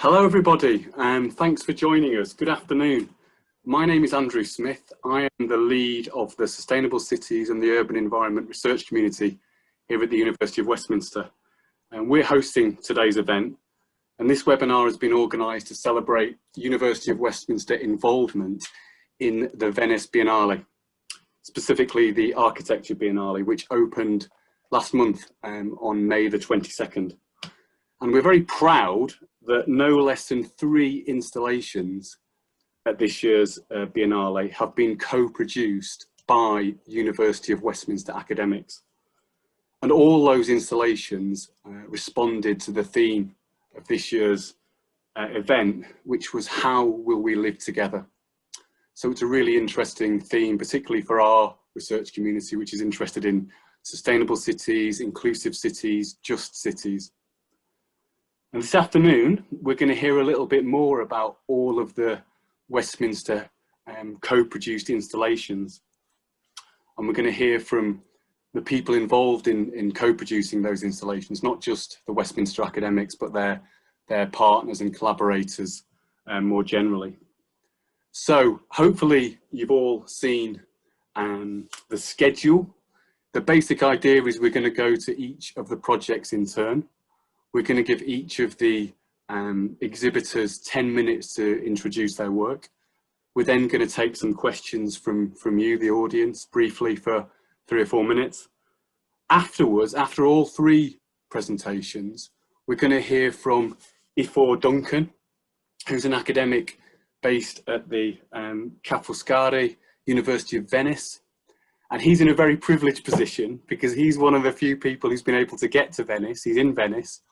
Hello everybody, and thanks for joining us. Good afternoon. My name is Andrew Smith. I am the lead of the Sustainable Cities and the Urban Environment Research Community here at the University of Westminster. And we're hosting today's event. And this webinar has been organised to celebrate the University of Westminster involvement in the Venice Biennale, specifically the Architecture Biennale, which opened last month on May the 22nd. And we're very proud that no less than 3 installations at this year's Biennale have been co-produced by University of Westminster academics. And all those installations responded to the theme of this year's event, which was how will we live together? So it's a really interesting theme, particularly for our research community, which is interested in sustainable cities, inclusive cities, just cities. And this afternoon, we're going to hear a little bit more about all of the Westminster co-produced installations. And we're going to hear from the people involved in co-producing those installations, not just the Westminster academics, but their partners and collaborators more generally. So hopefully you've all seen the schedule. The basic idea is we're going to go to each of the projects in turn. We're going to give each of the exhibitors 10 minutes to introduce their work. We're then going to take some questions from you, the audience, briefly for 3 or 4 minutes. Afterwards, after all 3 presentations, we're going to hear from Ifor Duncan, who's an academic based at the Foscari, University of Venice. And he's in a very privileged position because he's one of the few people who's been able to get to Venice. He's in Venice.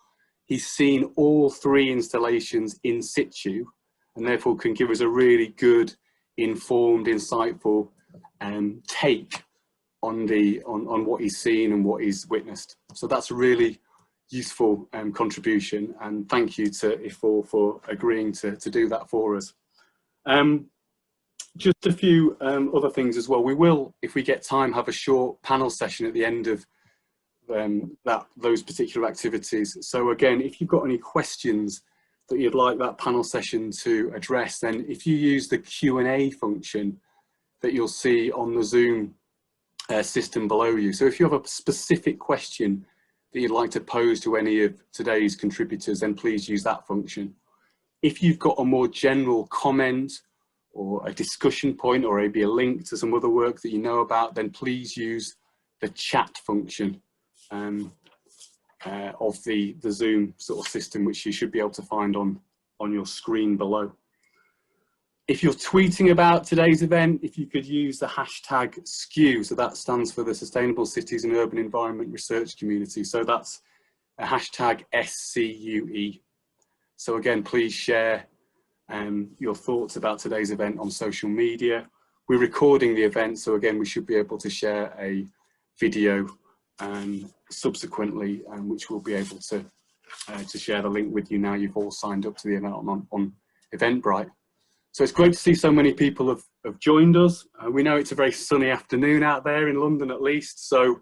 He's seen all 3 installations in situ and therefore can give us a really good, informed, insightful take on what he's seen and what he's witnessed. So that's a really useful contribution, and thank you to Ifor for agreeing to do that for us. Just a few other things as well. We will, if we get time, have a short panel session at the end of those particular activities. So again, if you've got any questions that you'd like that panel session to address, then if you use the Q&A function that you'll see on the Zoom system below you. So if you have a specific question that you'd like to pose to any of today's contributors, then please use that function. If you've got a more general comment or a discussion point or maybe a link to some other work that you know about, then please use the chat function of the Zoom sort of system, which you should be able to find on your screen below. If you're tweeting about today's event, if you could use the hashtag SKU, so that stands for the Sustainable Cities and Urban Environment Research Community. So that's a hashtag SCUE. So again, please share your thoughts about today's event on social media. We're recording the event, so again, we should be able to share a video subsequently, which we'll be able to share the link with you now you've all signed up to the event on Eventbrite. So it's great to see so many people have joined us. We know it's a very sunny afternoon out there in London at least, so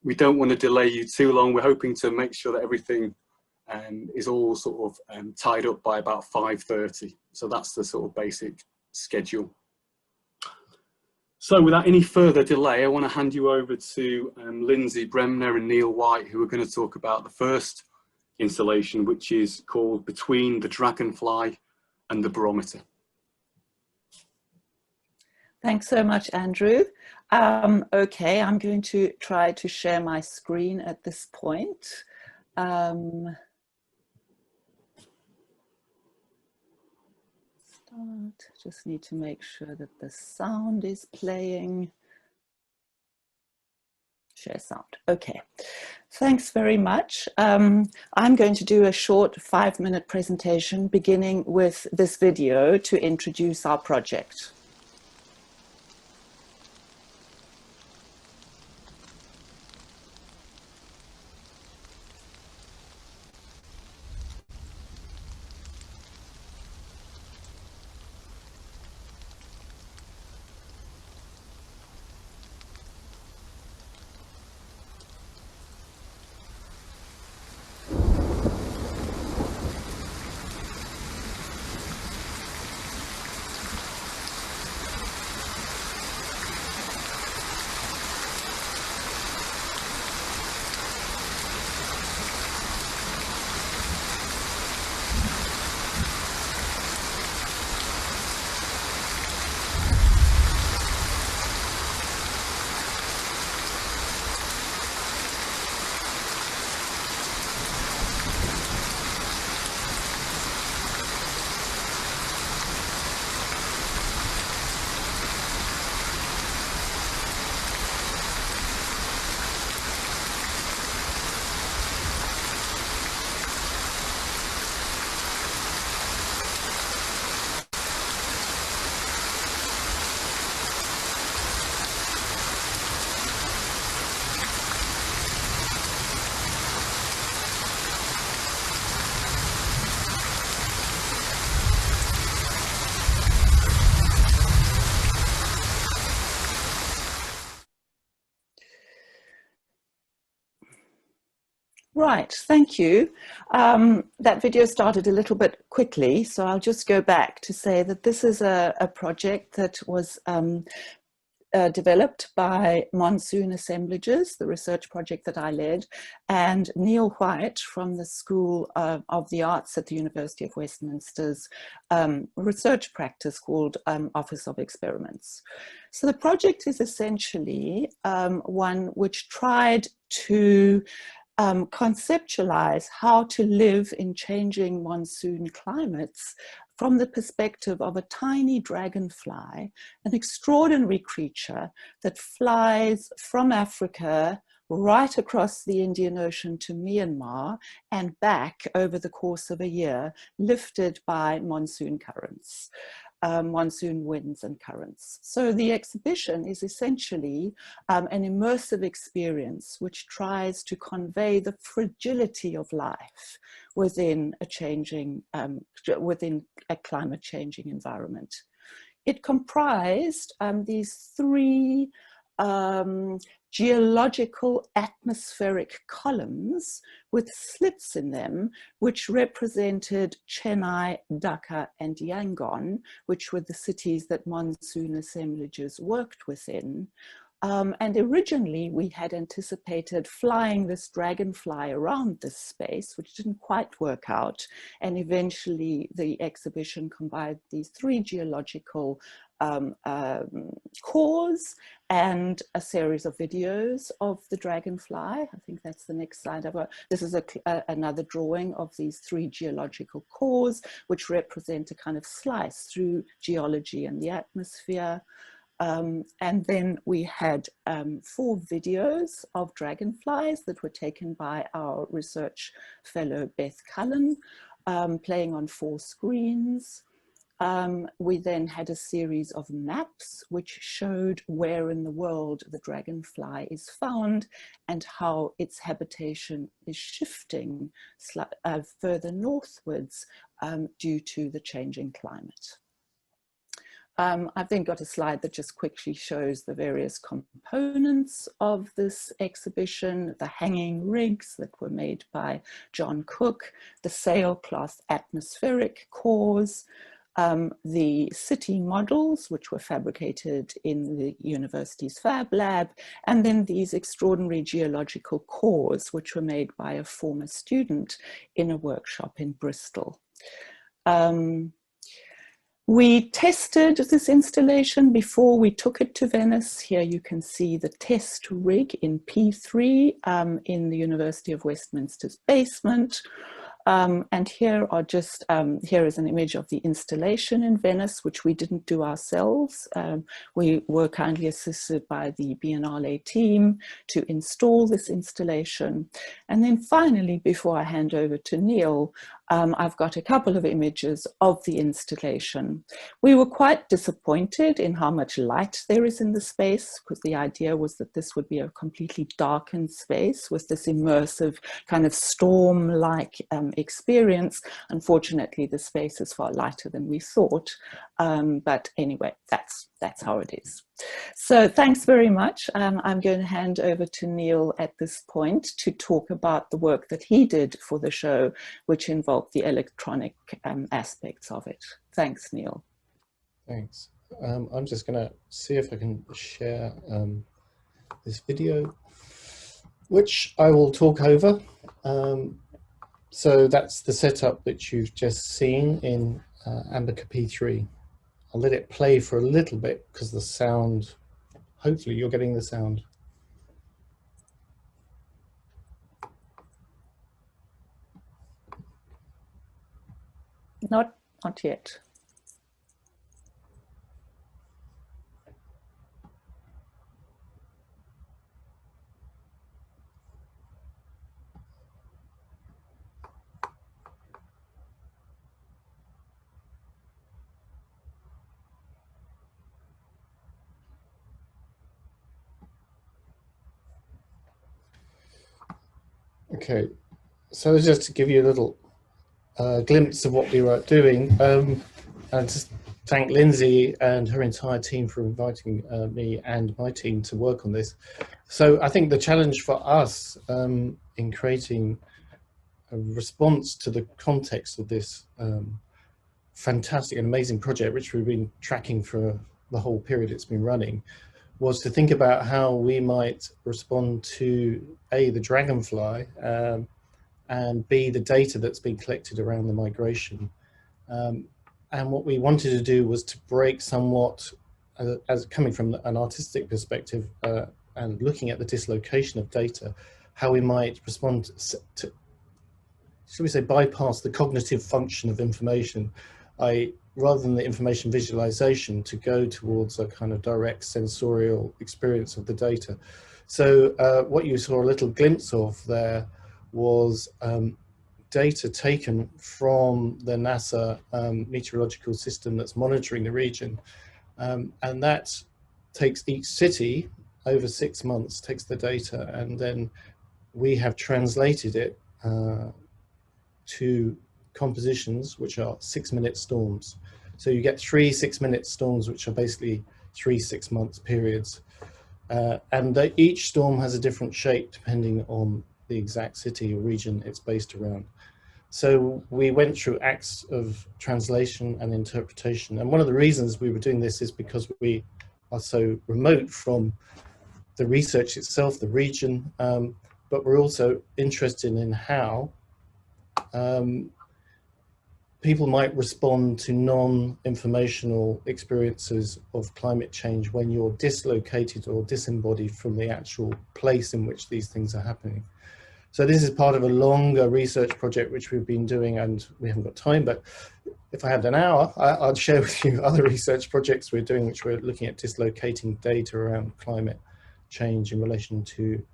we don't want to delay you too long. We're hoping to make sure that everything is all sort of tied up by about 5:30. So that's the sort of basic schedule. So without any further delay, I want to hand you over to Lindsay Bremner and Neil White, who are going to talk about the first installation, which is called Between the Dragonfly and the Barometer. Thanks so much, Andrew. Okay, I'm going to try to share my screen at this point. Just need to make sure that the sound is playing. Share sound. Okay, thanks very much. I'm going to do a short 5-minute presentation beginning with this video to introduce our project. Right, thank you. That video started a little bit quickly, so I'll just go back to say that this is a project that was developed by Monsoon Assemblages, the research project that I led, and Neil White from the School of the Arts at the University of Westminster's research practice called Office of Experiments. So the project is essentially one which tried to conceptualize how to live in changing monsoon climates from the perspective of a tiny dragonfly, an extraordinary creature that flies from Africa right across the Indian Ocean to Myanmar and back over the course of a year, lifted by monsoon currents. Monsoon winds and currents. So the exhibition is essentially an immersive experience which tries to convey the fragility of life within a changing, within a climate changing environment. It comprised these three geological atmospheric columns with slits in them, which represented Chennai, Dhaka, and Yangon, which were the cities that monsoon assemblages worked within. And originally we had anticipated flying this dragonfly around this space, which didn't quite work out. And eventually the exhibition combined these three geological cores and a series of videos of the dragonfly. I think that's the next slide. This is another drawing of these three geological cores, which represent a kind of slice through geology and the atmosphere. And then we had 4 videos of dragonflies that were taken by our research fellow Beth Cullen, playing on 4 screens. We then had a series of maps which showed where in the world the dragonfly is found and how its habitation is shifting further northwards due to the changing climate. I've then got a slide that just quickly shows the various components of this exhibition, the hanging rigs that were made by John Cook, the sailcloth atmospheric cores, the city models, which were fabricated in the university's Fab Lab, and then these extraordinary geological cores, which were made by a former student in a workshop in Bristol. We tested this installation before we took it to Venice. Here you can see the test rig in P3 in the University of Westminster's basement. And here are just, here is an image of the installation in Venice, which we didn't do ourselves. We were kindly assisted by the Biennale team to install this installation. And then finally, before I hand over to Neil, I've got a couple of images of the installation. We were quite disappointed in how much light there is in the space, because the idea was that this would be a completely darkened space with this immersive kind of storm-like experience. Unfortunately, the space is far lighter than we thought. But anyway, that's how it is. So thanks very much. I'm going to hand over to Neil at this point to talk about the work that he did for the show, which involved the electronic aspects of it. Thanks, Neil. Thanks. I'm just going to see if I can share this video, which I will talk over. So that's the setup that you've just seen in Ambica P3. I'll let it play for a little bit because the sound, hopefully you're getting the sound. Not yet. Okay, so just to give you a little glimpse of what we were doing, and just thank Lindsay and her entire team for inviting me and my team to work on this. So I think the challenge for us in creating response to the context of this fantastic and amazing project, which we've been tracking for the whole period it's been running, was to think about how we might respond to A, the dragonfly, and B, the data that's been collected around the migration. And what we wanted to do was to break somewhat, as coming from an artistic perspective and looking at the dislocation of data, how we might respond to, should we say, bypass the cognitive function of information, rather than the information visualization, to go towards a kind of direct sensorial experience of the data. So what you saw a little glimpse of there was data taken from the NASA meteorological system that's monitoring the region. And that takes each city over 6 months, takes the data, and then we have translated it to compositions which are 6-minute storms. So you get 3 6-minute storms, which are basically 3 6-month periods. And each storm has a different shape depending on the exact city or region it's based around. So we went through acts of translation and interpretation. And one of the reasons we were doing this is because we are so remote from the research itself, the region, but we're also interested in how people might respond to non-informational experiences of climate change when you're dislocated or disembodied from the actual place in which these things are happening. So this is part of a longer research project which we've been doing, and we haven't got time, but if I had an hour, I'd share with you other research projects we're doing, which we're looking at dislocating data around climate change in relation to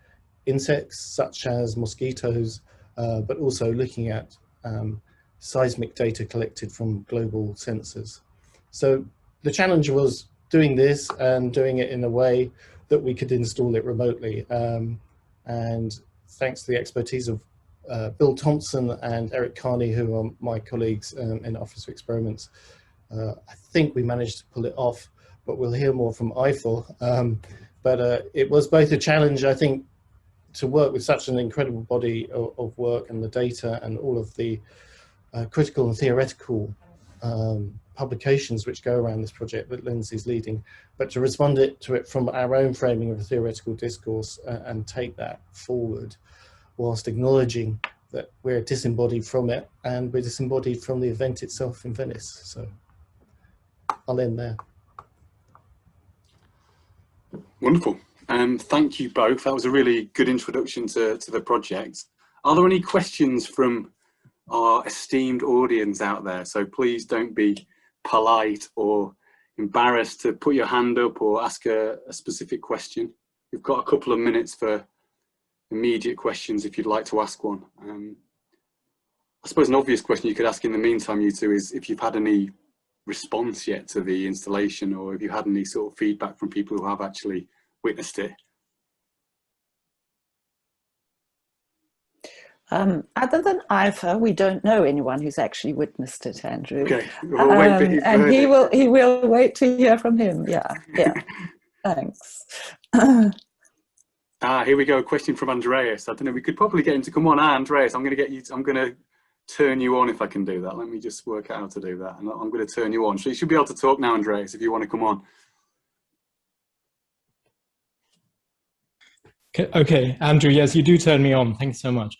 insects such as mosquitoes, but also looking at seismic data collected from global sensors. So the challenge was doing this and doing it in a way that we could install it remotely. And thanks to the expertise of Bill Thompson and Eric Carney, who are my colleagues in Office of Experiments, I think we managed to pull it off, but we'll hear more from Ifor. But it was both a challenge, I think, to work with such an incredible body of work and the data and all of the critical and theoretical publications which go around this project that Lindsay's leading, but to respond to it from our own framing of a theoretical discourse and take that forward whilst acknowledging that we're disembodied from it, and we're disembodied from the event itself in Venice. So I'll end there. Wonderful. Thank you both. That was a really good introduction to the project. Are there any questions from our esteemed audience out there? So please don't be polite or embarrassed to put your hand up or ask a specific question. We've got a couple of minutes for immediate questions if you'd like to ask one. I suppose an obvious question you could ask in the meantime, you two, is if you've had any response yet to the installation, or if you had any sort of feedback from people who have actually witnessed it. Other than Ifor, we don't know anyone who's actually witnessed it, Andrew. Okay, we'll wait for and he will wait to hear from him. Yeah. Thanks. Here we go. A question from Andreas. I don't know. We could probably get him to come on. Andreas, I'm going to get you. I'm going to turn you on if I can do that. Let me just work out how to do that. And I'm going to turn you on. So you should be able to talk now, Andreas, if you want to come on. Okay, Andrew, yes, you do turn me on. Thanks so much.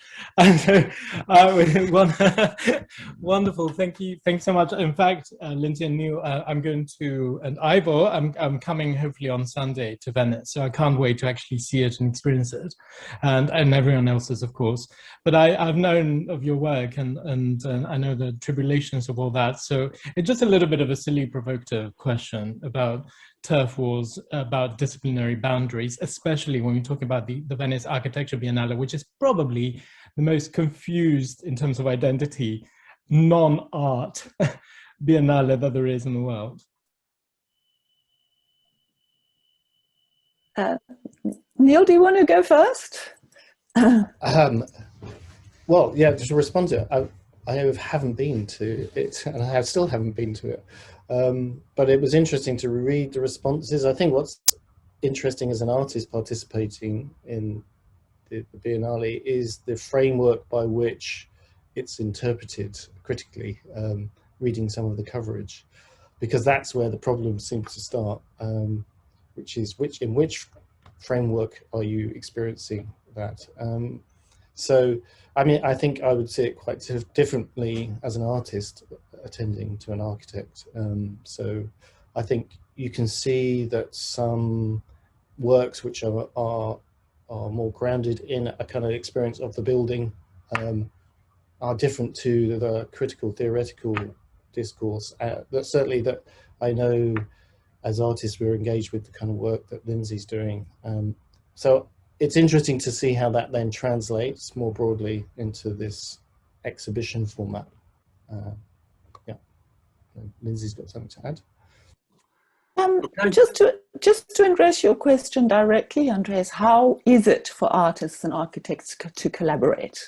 Wonderful. Thank you. Thanks so much. In fact, Lindsay and Neil, I'm going to, and Ifor, I'm coming hopefully on Sunday to Venice. So I can't wait to actually see it and experience it, and everyone else's, of course. But I've known of your work and I know the tribulations of all that. So it's just a little bit of a silly provocative question about turf wars, about disciplinary boundaries, especially when we talk about the Venice Architecture Biennale, which is probably the most confused in terms of identity, non-art biennale that there is in the world. Neil, do you want to go first? Well, yeah, to respond to it, I haven't been to it, and I still haven't been to it. But it was interesting to read the responses. I think what's interesting as an artist participating in the Biennale is the framework by which it's interpreted critically, reading some of the coverage, because that's where the problem seems to start, which is in which framework are you experiencing that? So, I mean, I think I would see it quite differently as an artist attending to an architect. So I think you can see that some works which are more grounded in a kind of experience of the building are different to the critical theoretical discourse. Certainly that I know as artists we're engaged with the kind of work that Lindsay's doing. So it's interesting to see how that then translates more broadly into this exhibition format. Yeah, Lindsay's got something to add. Okay. Just to address your question directly, Andreas, how is it for artists and architects to collaborate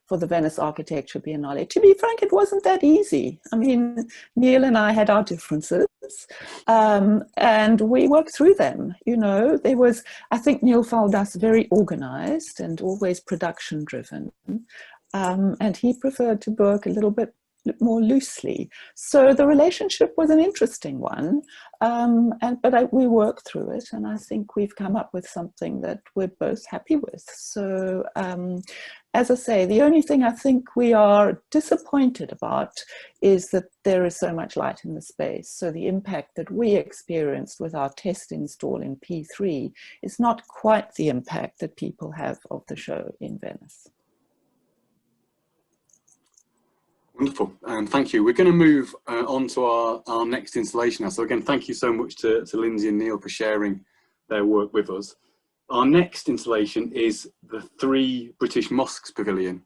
for the Venice Architecture Biennale? To be frank, it wasn't that easy. I mean, Neil and I had our differences, and we worked through them. You know, I think Neil found us very organized and always production driven, and he preferred to work a little bit more loosely. So the relationship was an interesting one, but we worked through it, and I think we've come up with something that we're both happy with. So as I say, the only thing I think we are disappointed about is that there is so much light in the space. So the impact that we experienced with our test install in P3 is not quite the impact that people have of the show in Venice. Wonderful, thank you. We're going to move on to our next installation now. So again, thank you so much to Lindsay and Neil for sharing their work with us. Our next installation is the 3 British Mosques Pavilion,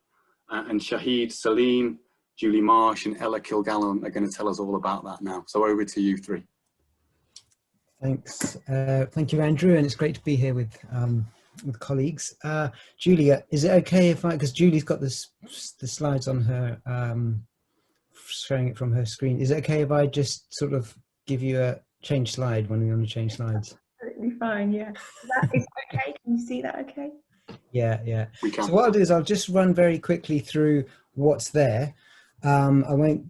and Shahid Salim, Julie Marsh and Ella Kilgallen are going to tell us all about that now. So over to you 3. Thanks. Thank you, Andrew, and it's great to be here with colleagues. Julia, is it okay if because Julie's got the slides on her, showing it from her screen. Is it okay if I just sort of give you a change slide when we want to change slides? Absolutely fine, yeah. Is that okay? Can you see that okay? Yeah. We can. So what I'll do is I'll just run very quickly through what's there. I won't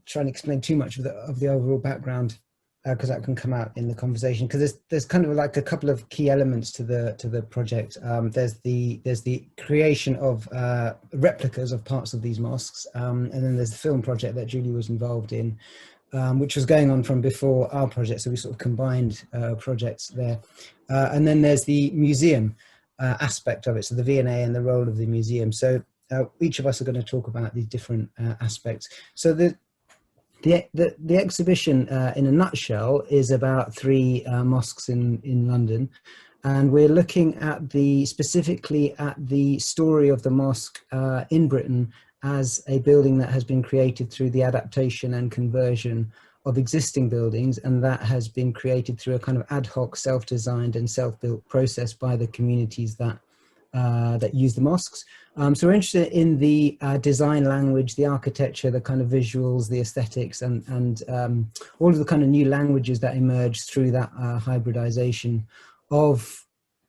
try and explain too much of the overall background, because that can come out in the conversation, because there's kind of like a couple of key elements to the project. There's the creation of replicas of parts of these mosques, and then there's the film project that Julie was involved in, which was going on from before our project, so we sort of combined projects there. And then there's the museum aspect of it, so the V&A and the role of the museum. So each of us are going to talk about these different aspects. So the exhibition, in a nutshell, is about 3 mosques in London, and we're looking at specifically at the story of the mosque in Britain as a building that has been created through the adaptation and conversion of existing buildings, and that has been created through a kind of ad hoc, self-designed and self-built process by the communities that use the mosques. So we're interested in the design language, the architecture, the kind of visuals, the aesthetics, and all of the kind of new languages that emerge through that hybridization of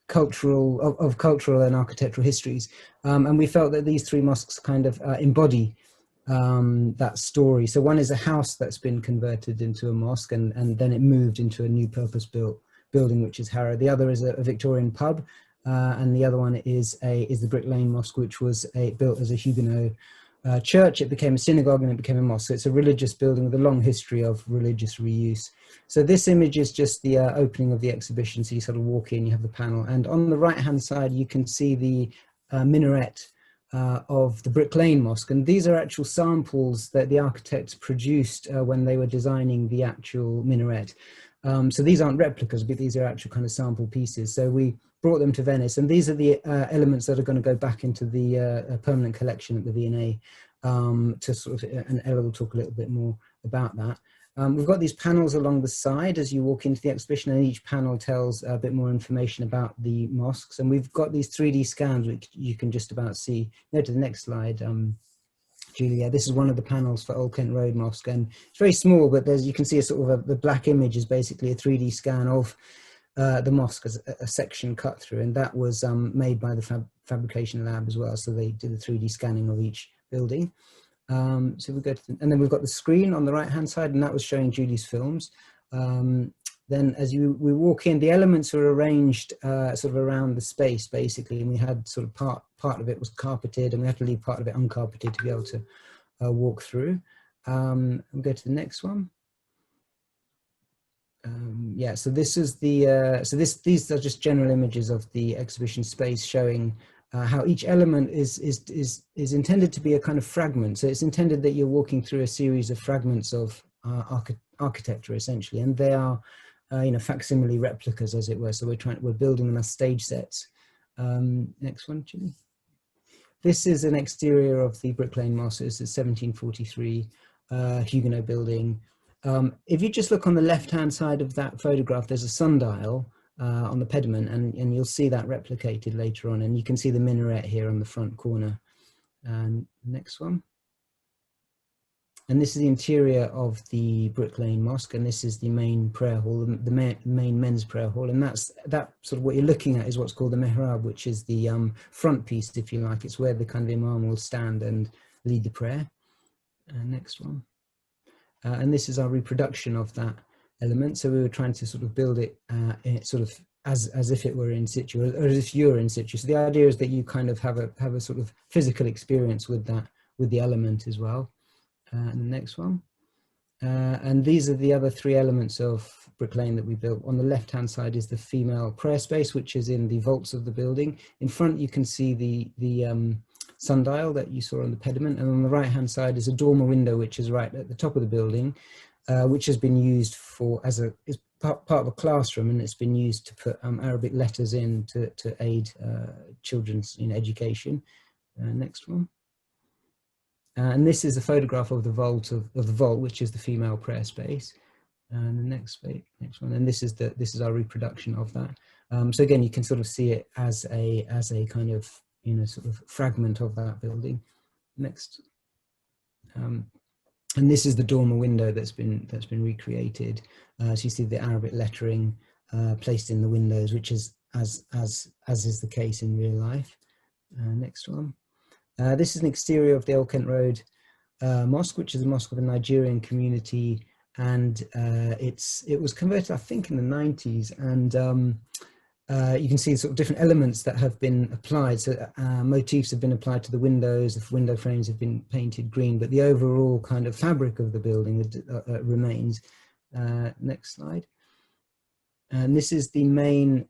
cultural and architectural histories. And we felt that these 3 mosques kind of embody that story. So one is a house that's been converted into a mosque, and then it moved into a new purpose-built building, which is Harrow. The other is a Victorian pub. And the other one is the Brick Lane Mosque, which was built as a Huguenot church. It became a synagogue and it became a mosque. So it's a religious building with a long history of religious reuse. So this image is just the opening of the exhibition. So you sort of walk in, you have the panel, and on the right-hand side you can see the minaret of the Brick Lane Mosque. And these are actual samples that the architects produced when they were designing the actual minaret. So these aren't replicas, but these are actual kind of sample pieces. So we brought them to Venice, and these are the elements that are going to go back into the permanent collection at the V&A, to sort of, and Ella will talk a little bit more about that. We've got these panels along the side as you walk into the exhibition, and each panel tells a bit more information about the mosques. And we've got these 3D scans, which you can just about see. Go to the next slide, Julia. This is one of the panels for Old Kent Road Mosque, and it's very small, but you can see a sort of the black image is basically a 3D scan of the mosque as a section cut through, and that was made by the fabrication lab as well. So they did a 3D scanning of each building. So we go to and then we've got the screen on the right hand side, and that was showing Julie's films. Then as we walk in, the elements are arranged sort of around the space basically, and we had sort of part of it was carpeted, and we had to leave part of it uncarpeted to be able to walk through. We'll go to the next one. Yeah, so this is the these are just general images of the exhibition space showing how each element is intended to be a kind of fragment. So it's intended that you're walking through a series of fragments of architecture essentially, and they are you know, facsimile replicas as it were. So we're building them as stage sets. Next one, Julie. This is an exterior of the Brick Lane Mosque. It's a 1743 Huguenot building. If you just look on the left-hand side of that photograph, there's a sundial on the pediment, and you'll see that replicated later on. And you can see the minaret here on the front corner. Next one. And this is the interior of the Brick Lane Mosque, and this is the main prayer hall, the main men's prayer hall. And that sort of what you're looking at is what's called the mihrab, which is the front piece, if you like. It's where the kind of imam will stand and lead the prayer. Next one. And this is our reproduction of that element. So we were trying to sort of build it sort of as if it were in situ, or as if you're in situ. So the idea is that you kind of have a sort of physical experience with that, with the element as well. And the next one. And these are the other three elements of Brick Lane that we built. On the left-hand side is the female prayer space, which is in the vaults of the building. In front, you can see the sundial that you saw on the pediment. And on the right-hand side is a dormer window, which is right at the top of the building, which has been used is part of a classroom, and it's been used to put Arabic letters in to aid children's education. Next one. And this is a photograph of the vault which is the female prayer space. And the next one. And this is our reproduction of that. So again, you can sort of see it as a kind of sort of fragment of that building. Next. And this is the dormer window that's been recreated. So you see the Arabic lettering placed in the windows, which is as is the case in real life. Next one. This is an exterior of the Old Kent Road Mosque, which is a mosque of a Nigerian community, and it was converted, I think, in the 90s, and you can see sort of different elements that have been applied. So motifs have been applied to the windows, the window frames have been painted green, but the overall kind of fabric of the building remains. Next slide. And this is the main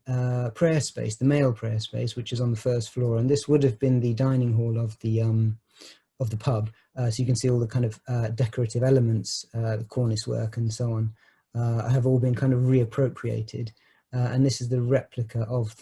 prayer space, the male prayer space, which is on the first floor. And this would have been the dining hall of the pub. So you can see all the kind of decorative elements, the cornice work and so on, have all been kind of reappropriated. And this is the replica of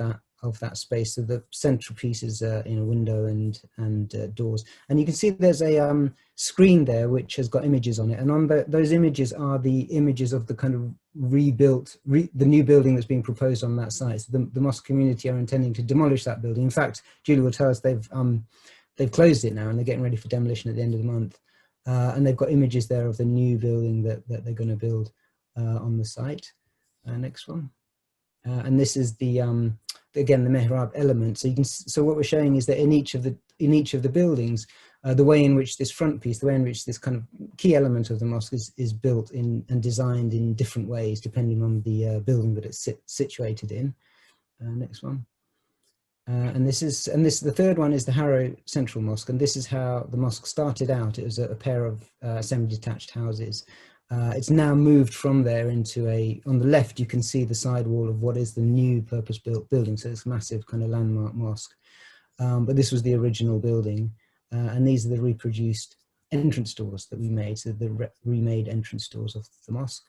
that space. So the central piece is in a window and doors. And you can see there's a screen there which has got images on it. And on those images are the images of the kind of rebuilt, the new building that's being proposed on that site. So the mosque community are intending to demolish that building. In fact, Julie will tell us they've closed it now, and they're getting ready for demolition at the end of the month. And they've got images there of the new building that they're going to build on the site. Next one. And this is again the mihrab element. So what we're showing is that in each of the buildings, the way in which this front piece, the way in which this kind of key element of the mosque is built in and designed in different ways depending on the building that it's situated in. Next one. And the third one is the Harrow Central Mosque, and this is how the mosque started out. It was a pair of semi-detached houses. It's now moved from there into on the left you can see the side wall of what is the new purpose-built building, so it's a massive kind of landmark mosque. But this was the original building, and these are the reproduced entrance doors that we made, so the remade entrance doors of the mosque.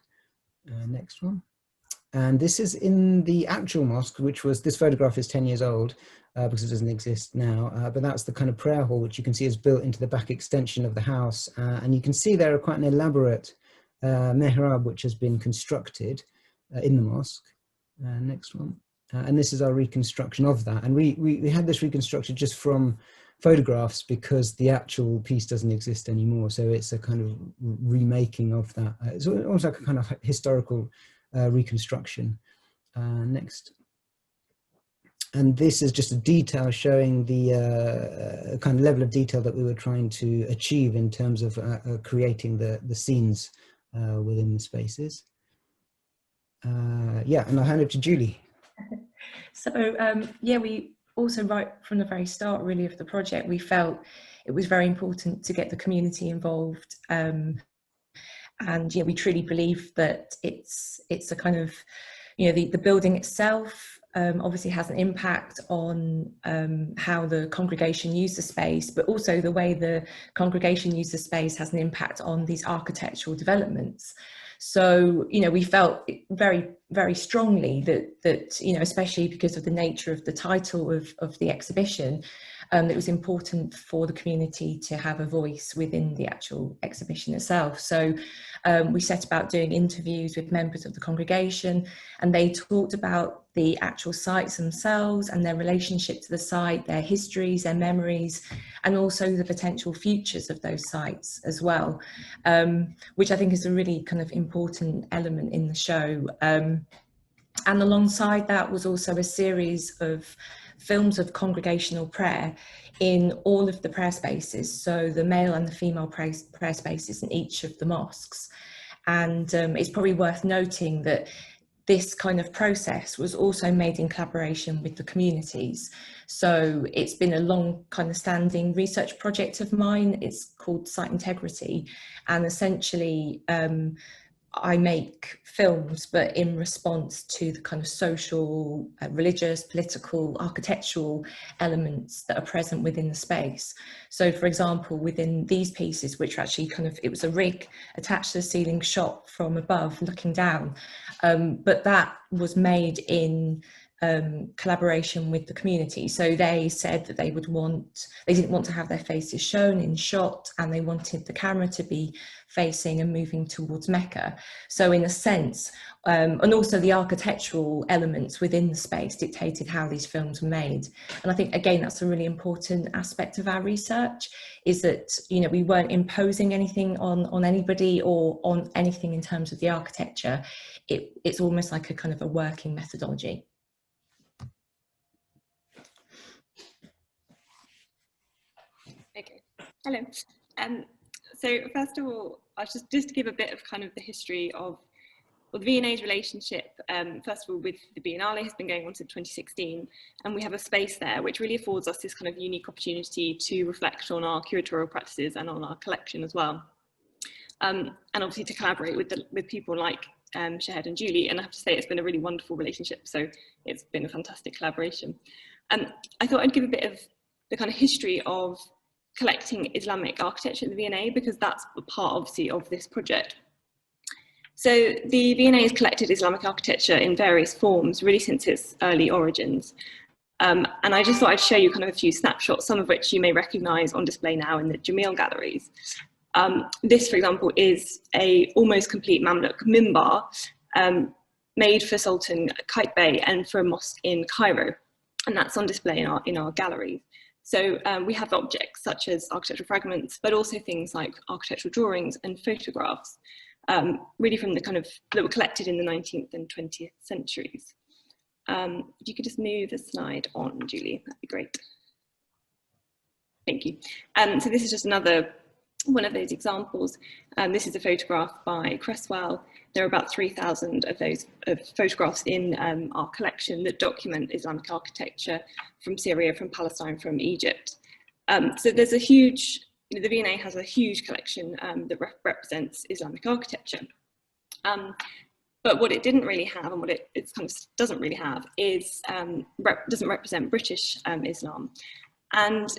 Next one. And this is in the actual mosque, this photograph is 10 years old because it doesn't exist now, but that's the kind of prayer hall which you can see is built into the back extension of the house. And you can see there are quite an elaborate mihrab which has been constructed in the mosque. Next one. And this is our reconstruction of that. And we had this reconstructed just from photographs because the actual piece doesn't exist anymore. So it's a kind of remaking of that. It's almost like a kind of historical reconstruction. Next. And this is just a detail showing the kind of level of detail that we were trying to achieve in terms of creating the scenes within the spaces. Yeah, and I'll hand it to Julie. So yeah, we also, right from the very start really of the project, we felt it was very important to get the community involved. And yeah, we truly believe that it's a kind of, you know, the building itself obviously has an impact on how the congregation use the space, but also the way the congregation use the space has an impact on these architectural developments. So, you know, we felt very, very strongly that, you know, especially because of the nature of the title of the exhibition, it was important for the community to have a voice within the actual exhibition itself. So we set about doing interviews with members of the congregation, and they talked about the actual sites themselves and their relationship to the site, their histories, their memories, and also the potential futures of those sites as well, which I think is a really kind of important element in the show. And alongside that was also a series of films of congregational prayer in all of the prayer spaces, so the male and the female prayer spaces in each of the mosques. And it's probably worth noting that this kind of process was also made in collaboration with the communities. So it's been a long kind of standing research project of mine. It's called Site Integrity, and essentially I make films, but in response to the kind of social, religious, political, architectural elements that are present within the space. So for example, within these pieces, which are actually kind of, it was a rig attached to the ceiling shot from above looking down, but that was made in collaboration with the community. So they said that they didn't want to have their faces shown in shot, and they wanted the camera to be facing and moving towards Mecca. So in a sense, and also the architectural elements within the space dictated how these films were made. And I think, again, that's a really important aspect of our research, is that, you know, we weren't imposing anything on anybody or on anything in terms of the architecture. It's almost like a kind of a working methodology. Okay, hello. So first of all, I just to give a bit of kind of the history of the V&A's relationship, first of all, with the Biennale has been going on since 2016, and we have a space there which really affords us this kind of unique opportunity to reflect on our curatorial practices and on our collection as well. And obviously to collaborate with people like Shahed and Julie, and I have to say it's been a really wonderful relationship, so it's been a fantastic collaboration. I thought I'd give a bit of the kind of history of collecting Islamic architecture at the V&A, because that's a part obviously of this project. So the V&A has collected Islamic architecture in various forms really since its early origins. And I just thought I'd show you kind of a few snapshots, some of which you may recognise on display now in the Jamil galleries. This, for example, is a almost complete Mamluk mimbar made for Sultan Qaitbay and for a mosque in Cairo, and that's on display in our galleries. So we have objects such as architectural fragments, but also things like architectural drawings and photographs, really from the kind of, that were collected in the 19th and 20th centuries. If you could just move the slide on, Julie, that'd be great. Thank you. So this is just another one of those examples. This is a photograph by Cresswell. There are about 3,000 of those photographs in our collection that document Islamic architecture from Syria, from Palestine, from Egypt. So there's a huge, the V&A has a huge collection that represents Islamic architecture. But what it didn't really have, and what it kind of doesn't really have, is doesn't represent British Islam. And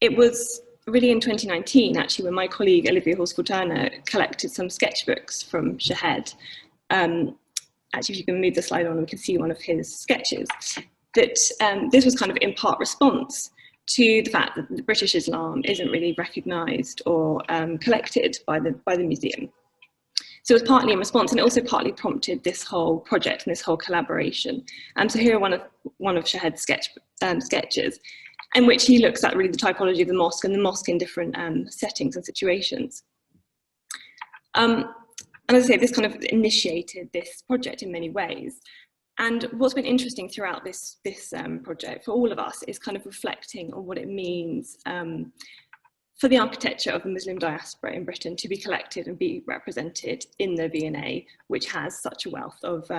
it was really in 2019, actually, when my colleague Olivia Horsfall-Turner collected some sketchbooks from Shahed. Actually, if you can move the slide on, we can see one of his sketches. That this was kind of in part response to the fact that the British Islam isn't really recognised or collected by the museum. So it was partly in response, and it also partly prompted this whole project and this whole collaboration. So here are one of Shahed's sketches, in which he looks at really the typology of the mosque and the mosque in different settings and situations. And as I say, this kind of initiated this project in many ways. And what's been interesting throughout this project for all of us is kind of reflecting on what it means for the architecture of the Muslim diaspora in Britain to be collected and be represented in the V&A, which has such a wealth of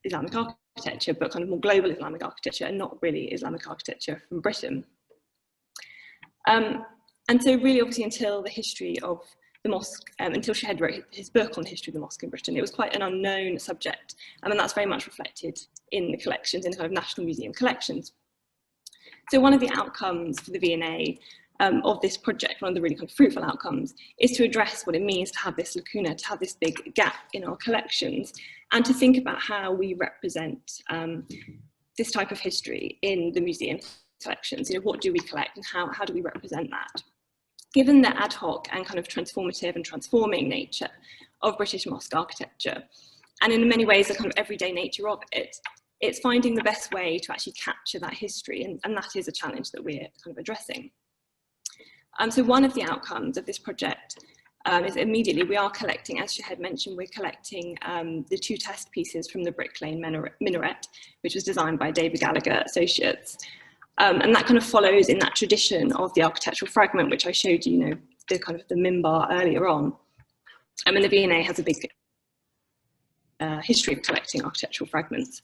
Islamic architecture, but kind of more global Islamic architecture and not really Islamic architecture from Britain. And so really, obviously, until the history of the mosque, until Shahed wrote his book on the history of the mosque in Britain, it was quite an unknown subject. And that's very much reflected in the collections, in the kind of National Museum collections. So one of the outcomes for the V&A of this project, one of the really kind of fruitful outcomes, is to address what it means to have this lacuna, to have this big gap in our collections, and to think about how we represent this type of history in the museum collections. You know, what do we collect and how do we represent that? Given the ad hoc and kind of transformative and transforming nature of British mosque architecture, and in many ways the kind of everyday nature of it, it's finding the best way to actually capture that history, and that is a challenge that we're kind of addressing. So one of the outcomes of this project is immediately we are collecting, as Shahed mentioned, we're collecting the 2 test pieces from the Brick Lane minaret, which was designed by David Gallagher Associates. And that kind of follows in that tradition of the architectural fragment, which I showed you, the kind of the minbar earlier on. And the V&A has a big history of collecting architectural fragments.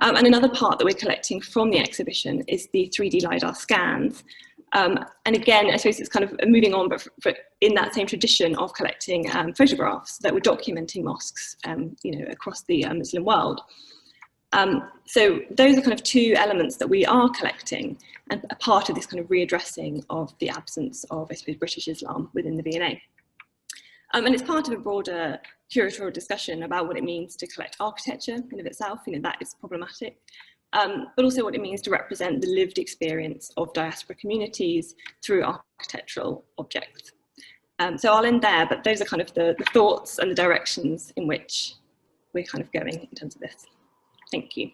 And another part that we're collecting from the exhibition is the 3D LiDAR scans. And again, I suppose it's kind of moving on, but in that same tradition of collecting photographs that were documenting mosques, across the Muslim world. So those are kind of 2 elements that we are collecting, and a part of this kind of readdressing of the absence of, I suppose, British Islam within the V&A. And it's part of a broader curatorial discussion about what it means to collect architecture in and of itself. That is problematic. But also what it means to represent the lived experience of diaspora communities through architectural objects. So I'll end there, but those are kind of the thoughts and the directions in which we're kind of going in terms of this. Thank you.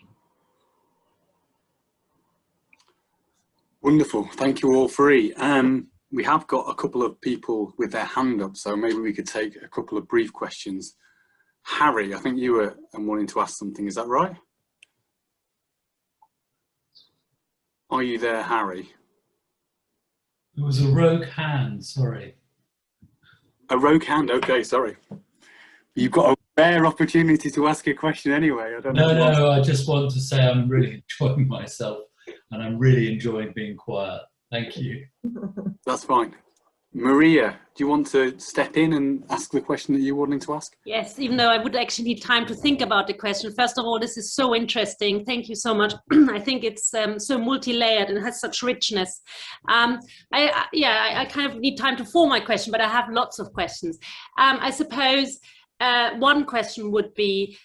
Wonderful, thank you all 3. We have got a couple of people with their hand up, so maybe we could take a couple of brief questions. Harry, I think you were wanting to ask something, is that right? Are you there, Harry? It was a rogue hand, sorry. A rogue hand, okay, sorry. You've got a rare opportunity to ask a question anyway. I don't know. No, I just want to say I'm really enjoying myself and I'm really enjoying being quiet. Thank you. That's fine. Maria, do you want to step in and ask the question that you wanted to ask? Yes, even though I would actually need time to think about the question. First of all, this is so interesting. Thank you so much. I think it's so multi-layered and has such richness. I kind of need time to form my question, but I have lots of questions. I suppose one question would be,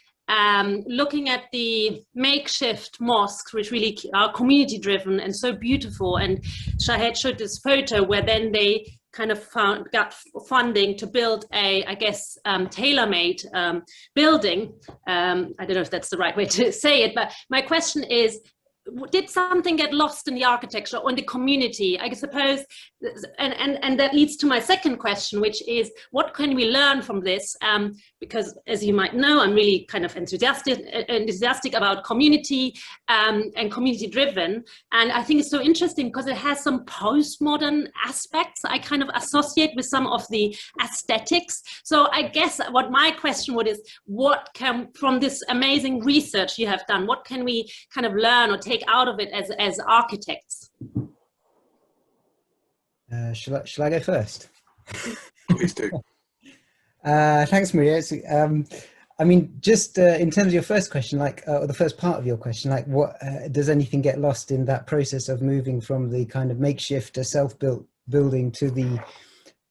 looking at the makeshift mosques, which really are community driven and so beautiful, and Shahed showed this photo where then they kind of got funding to build a, I guess, tailor-made building. I don't know if that's the right way to say it, but my question is, did something get lost in the architecture or in the community? I suppose, and that leads to my second question, which is, what can we learn from this? Because as you might know, I'm really kind of enthusiastic about community and community driven. And I think it's so interesting because it has some postmodern aspects I kind of associate with some of the aesthetics. So I guess what my question would is, what can, from this amazing research you have done, what can we kind of learn or take out of it as architects? Shall I go first? Please do. Thanks, Maria. I mean, just in terms of your first question, like, or the first part of your question, like, what does anything get lost in that process of moving from the kind of makeshift self-built building to the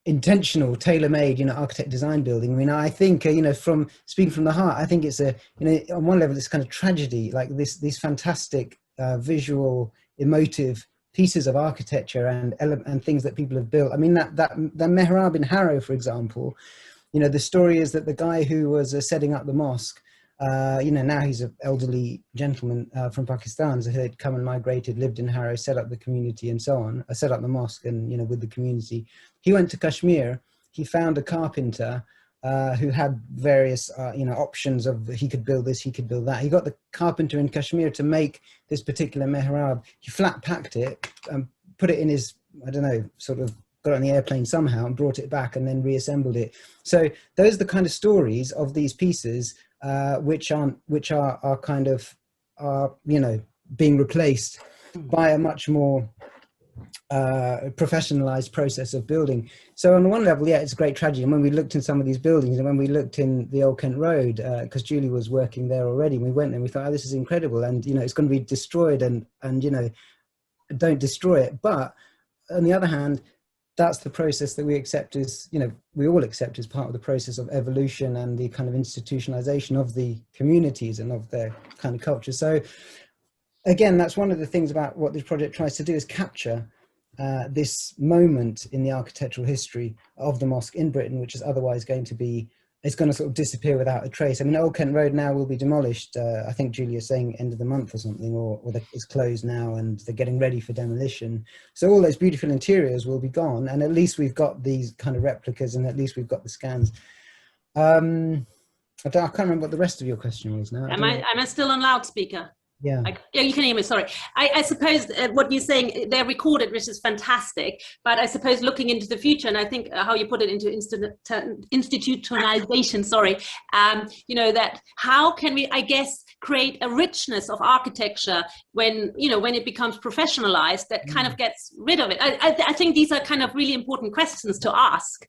intentional, tailor-made, architect design building? I mean, I think, from speaking from the heart, I think it's on one level, it's kind of tragedy, like these fantastic visual, emotive pieces of architecture and things that people have built. I mean, that Mehrab in Harrow, for example, the story is that the guy who was setting up the mosque, now he's an elderly gentleman from Pakistan, so he had come and migrated, lived in Harrow, set up the community and so on, set up the mosque and, with the community. He went to Kashmir, he found a carpenter who had various options of he could build this, he could build that. He got the carpenter in Kashmir to make this particular mihrab. He flat packed it and put it in his, I don't know, sort of got it on the airplane somehow and brought it back and then reassembled it. So those are the kind of stories of these pieces which are kind of being replaced by a much more professionalized process of building. So on one level, yeah, it's a great tragedy. And when we looked in some of these buildings, and when we looked in the Old Kent Road, because Julie was working there already, we went there and we thought, oh, this is incredible, and it's going to be destroyed, and don't destroy it. But on the other hand, that's the process that we accept as, we all accept as part of the process of evolution and the kind of institutionalization of the communities and of their kind of culture. So again, that's one of the things about what this project tries to do, is capture this moment in the architectural history of the mosque in Britain, which is otherwise going to sort of disappear without a trace. I mean, Old Kent Road now will be demolished. I think Julia's saying end of the month or something, or it's closed now and they're getting ready for demolition. So all those beautiful interiors will be gone, and at least we've got these kind of replicas, and at least we've got the scans. I can't remember what the rest of your question was now. Am I still on loudspeaker? Yeah. Yeah, you can hear me, sorry. I suppose what you're saying, they're recorded, which is fantastic, but I suppose looking into the future, and I think how you put it into institutionalization, sorry, that how can we, I guess, create a richness of architecture when it becomes professionalized, that kind of gets rid of it. I think these are kind of really important questions to ask,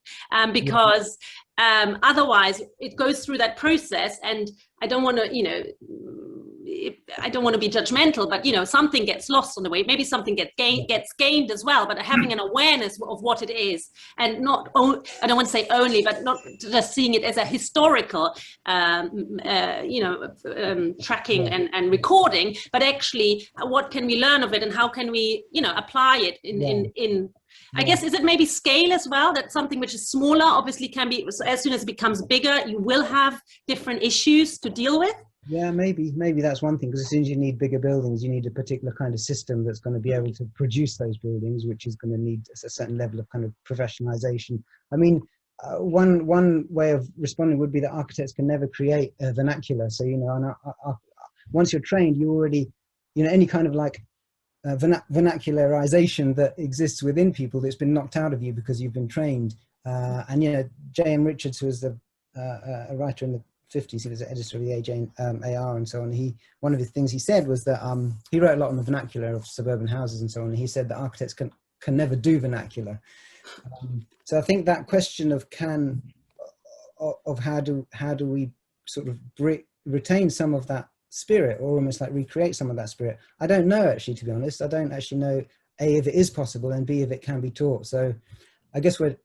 because otherwise it goes through that process, and I don't want to, I don't want to be judgmental, but something gets lost on the way. Maybe something gets gained as well. But having an awareness of what it is, and not, I don't want to say only, but not just seeing it as a historical, tracking and recording, but actually, what can we learn of it, and how can we, apply it in I guess, is it maybe scale as well? That something which is smaller obviously can be, as soon as it becomes bigger, you will have different issues to deal with? Yeah, maybe that's one thing, because as soon as you need bigger buildings, you need a particular kind of system that's going to be able to produce those buildings, which is going to need a certain level of kind of professionalization. I mean, one way of responding would be that architects can never create a vernacular. So, once you're trained, you already, any kind of like vernacularization that exists within people that's been knocked out of you because you've been trained. And J.M. Richards, who was a writer in the 50s, he was the editor of the AR and so on. One of the things he said was that he wrote a lot on the vernacular of suburban houses and so on. And he said that architects can never do vernacular. So I think that question of how do we sort of retain some of that spirit, or almost like recreate some of that spirit, I don't know, actually, to be honest. I don't actually know, A, if it is possible, and B, if it can be taught. So I guess we're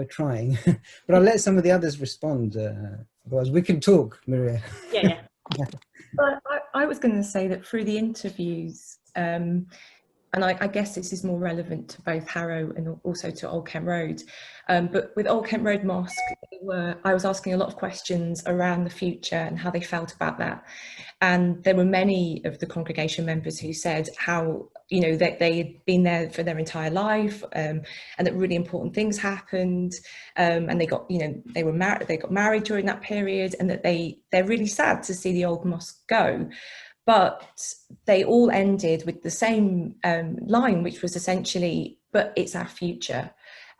trying. But I'll let some of the others respond. Otherwise we can talk, Maria. Yeah. But I was going to say that through the interviews, and I guess this is more relevant to both Harrow and also to Old Kent Road, but with Old Kent Road Mosque, I was asking a lot of questions around the future and how they felt about that. And there were many of the congregation members who said how, that they had been there for their entire life, and that really important things happened, and they got, they got married during that period, and that they're really sad to see the old mosque go. But they all ended with the same line, which was essentially, but it's our future.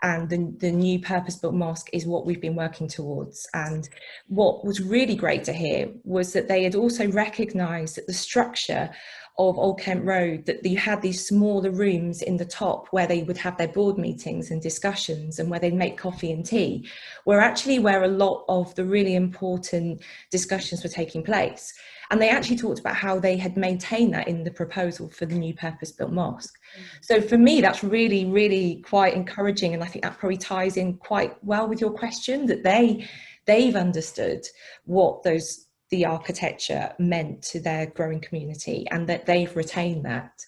And the new purpose-built mosque is what we've been working towards. And what was really great to hear was that they had also recognised that the structure of Old Kent Road, that you had these smaller rooms in the top where they would have their board meetings and discussions, and where they'd make coffee and tea, were actually where a lot of the really important discussions were taking place. And they actually talked about how they had maintained that in the proposal for the new purpose-built mosque. So for me, that's really, really quite encouraging. And I think that probably ties in quite well with your question, that they've understood what the architecture meant to their growing community, and that they've retained that.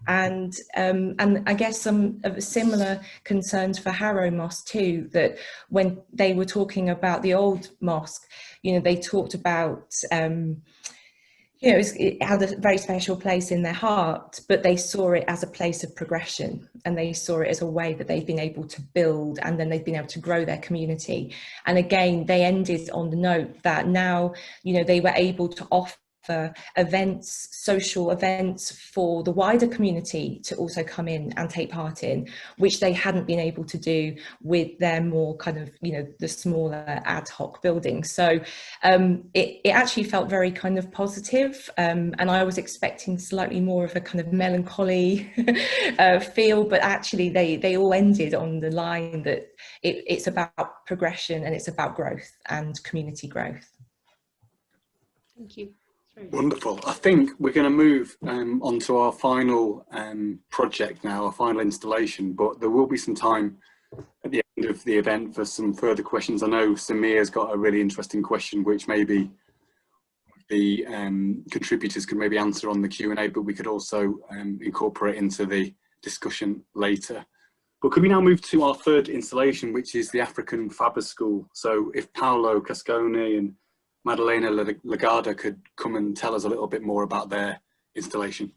And I guess some of similar concerns for Harrow Mosque too, that when they were talking about the old mosque, they talked about You know, it had a very special place in their heart, but they saw it as a place of progression, and they saw it as a way that they've been able to build, and then they've been able to grow their community. And again, they ended on the note that now, you know, they were able to offer events, social events for the wider community to also come in and take part in, which they hadn't been able to do with their more kind of, you know, the smaller ad hoc buildings. So it actually felt very kind of positive, and I was expecting slightly more of a kind of melancholy feel, but actually they all ended on the line that it's about progression, and it's about growth and community growth. Thank you. Wonderful. I think we're going to move on to our final project now, our final installation, but there will be some time at the end of the event for some further questions. I know Samir's got a really interesting question, which maybe the contributors could maybe answer on the Q&A, but we could also incorporate into the discussion later. But could we now move to our third installation, which is the African Faber School? So if Paolo Cascone and Maddalena Lagarda could come and tell us a little bit more about their installation.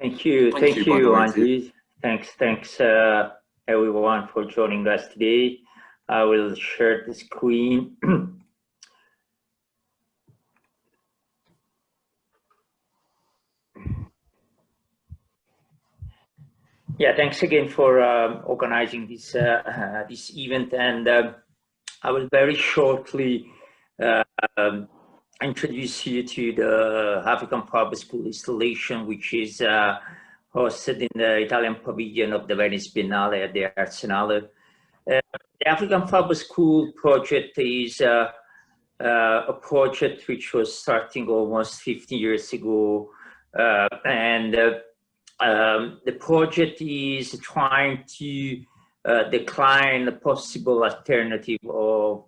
Thank you, Andy. Thanks everyone for joining us today. I will share the screen. Yeah, thanks again for organizing this this event, and I will very shortly introduce you to the African Faber School installation, which is hosted in the Italian pavilion of the Venice Biennale at the Arsenale. The African Faber School project is a project which was starting almost 50 years ago, and the project is trying to decline a possible alternative of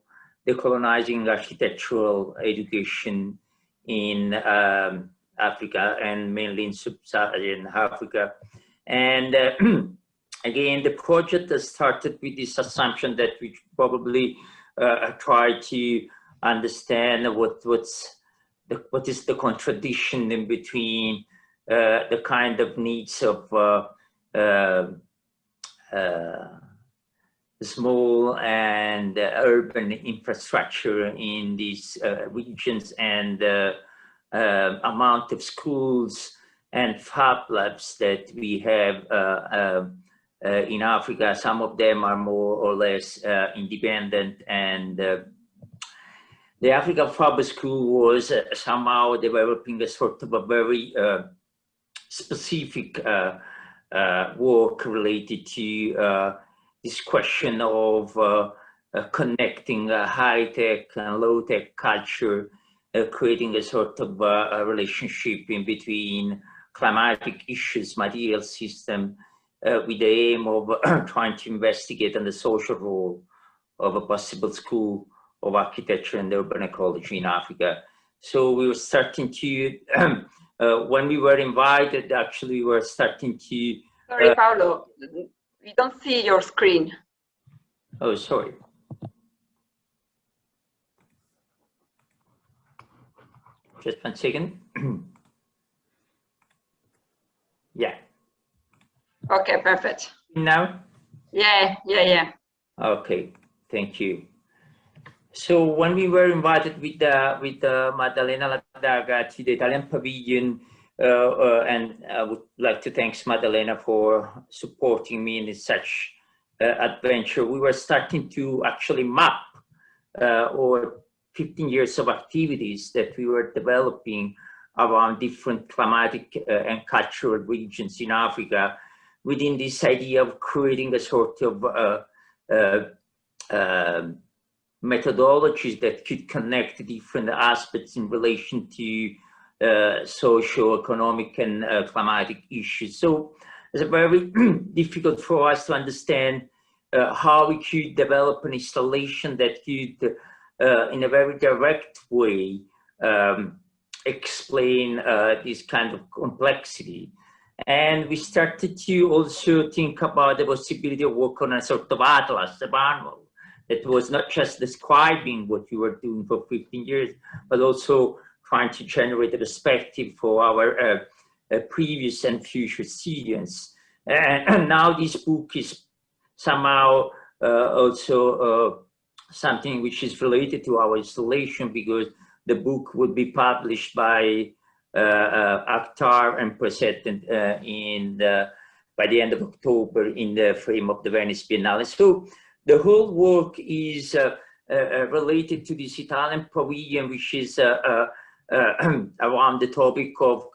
decolonizing architectural education in Africa, and mainly in sub-Saharan Africa. And again, the project has started with this assumption that we probably try to understand what is the contradiction in between the kind of needs of small and urban infrastructure in these regions, and amount of schools and fab labs that we have in Africa. Some of them are more or less independent, and the African Faber School was somehow developing a sort of a very specific work related to this question of connecting high-tech and low-tech culture, creating a sort of a relationship in between climatic issues, material system, with the aim of trying to investigate on the social role of a possible school of architecture and urban ecology in Africa. So we were starting to, when we were invited, actually we were starting to... Sorry, Paolo. We don't see your screen. Oh, sorry. Just 1 second. Yeah. Okay, perfect. Now? Yeah. Okay, thank you. So when we were invited with Maddalena Lagarda to the Italian pavilion, and I would like to thank Maddalena for supporting me in such adventure. We were starting to actually map over 15 years of activities that we were developing around different climatic and cultural regions in Africa, within this idea of creating a sort of methodologies that could connect different aspects in relation to socio-economic and climatic issues. So it's very difficult for us to understand how we could develop an installation that could, in a very direct way, explain this kind of complexity. And we started to also think about the possibility of work on a sort of atlas, a manual, that was not just describing what you were doing for 15 years, but also trying to generate a perspective for our previous and future students. And now this book is somehow also something which is related to our installation, because the book would be published by Akhtar and presented by the end of October in the frame of the Venice Biennale. So the whole work is related to this Italian pavilion, which is around the topic of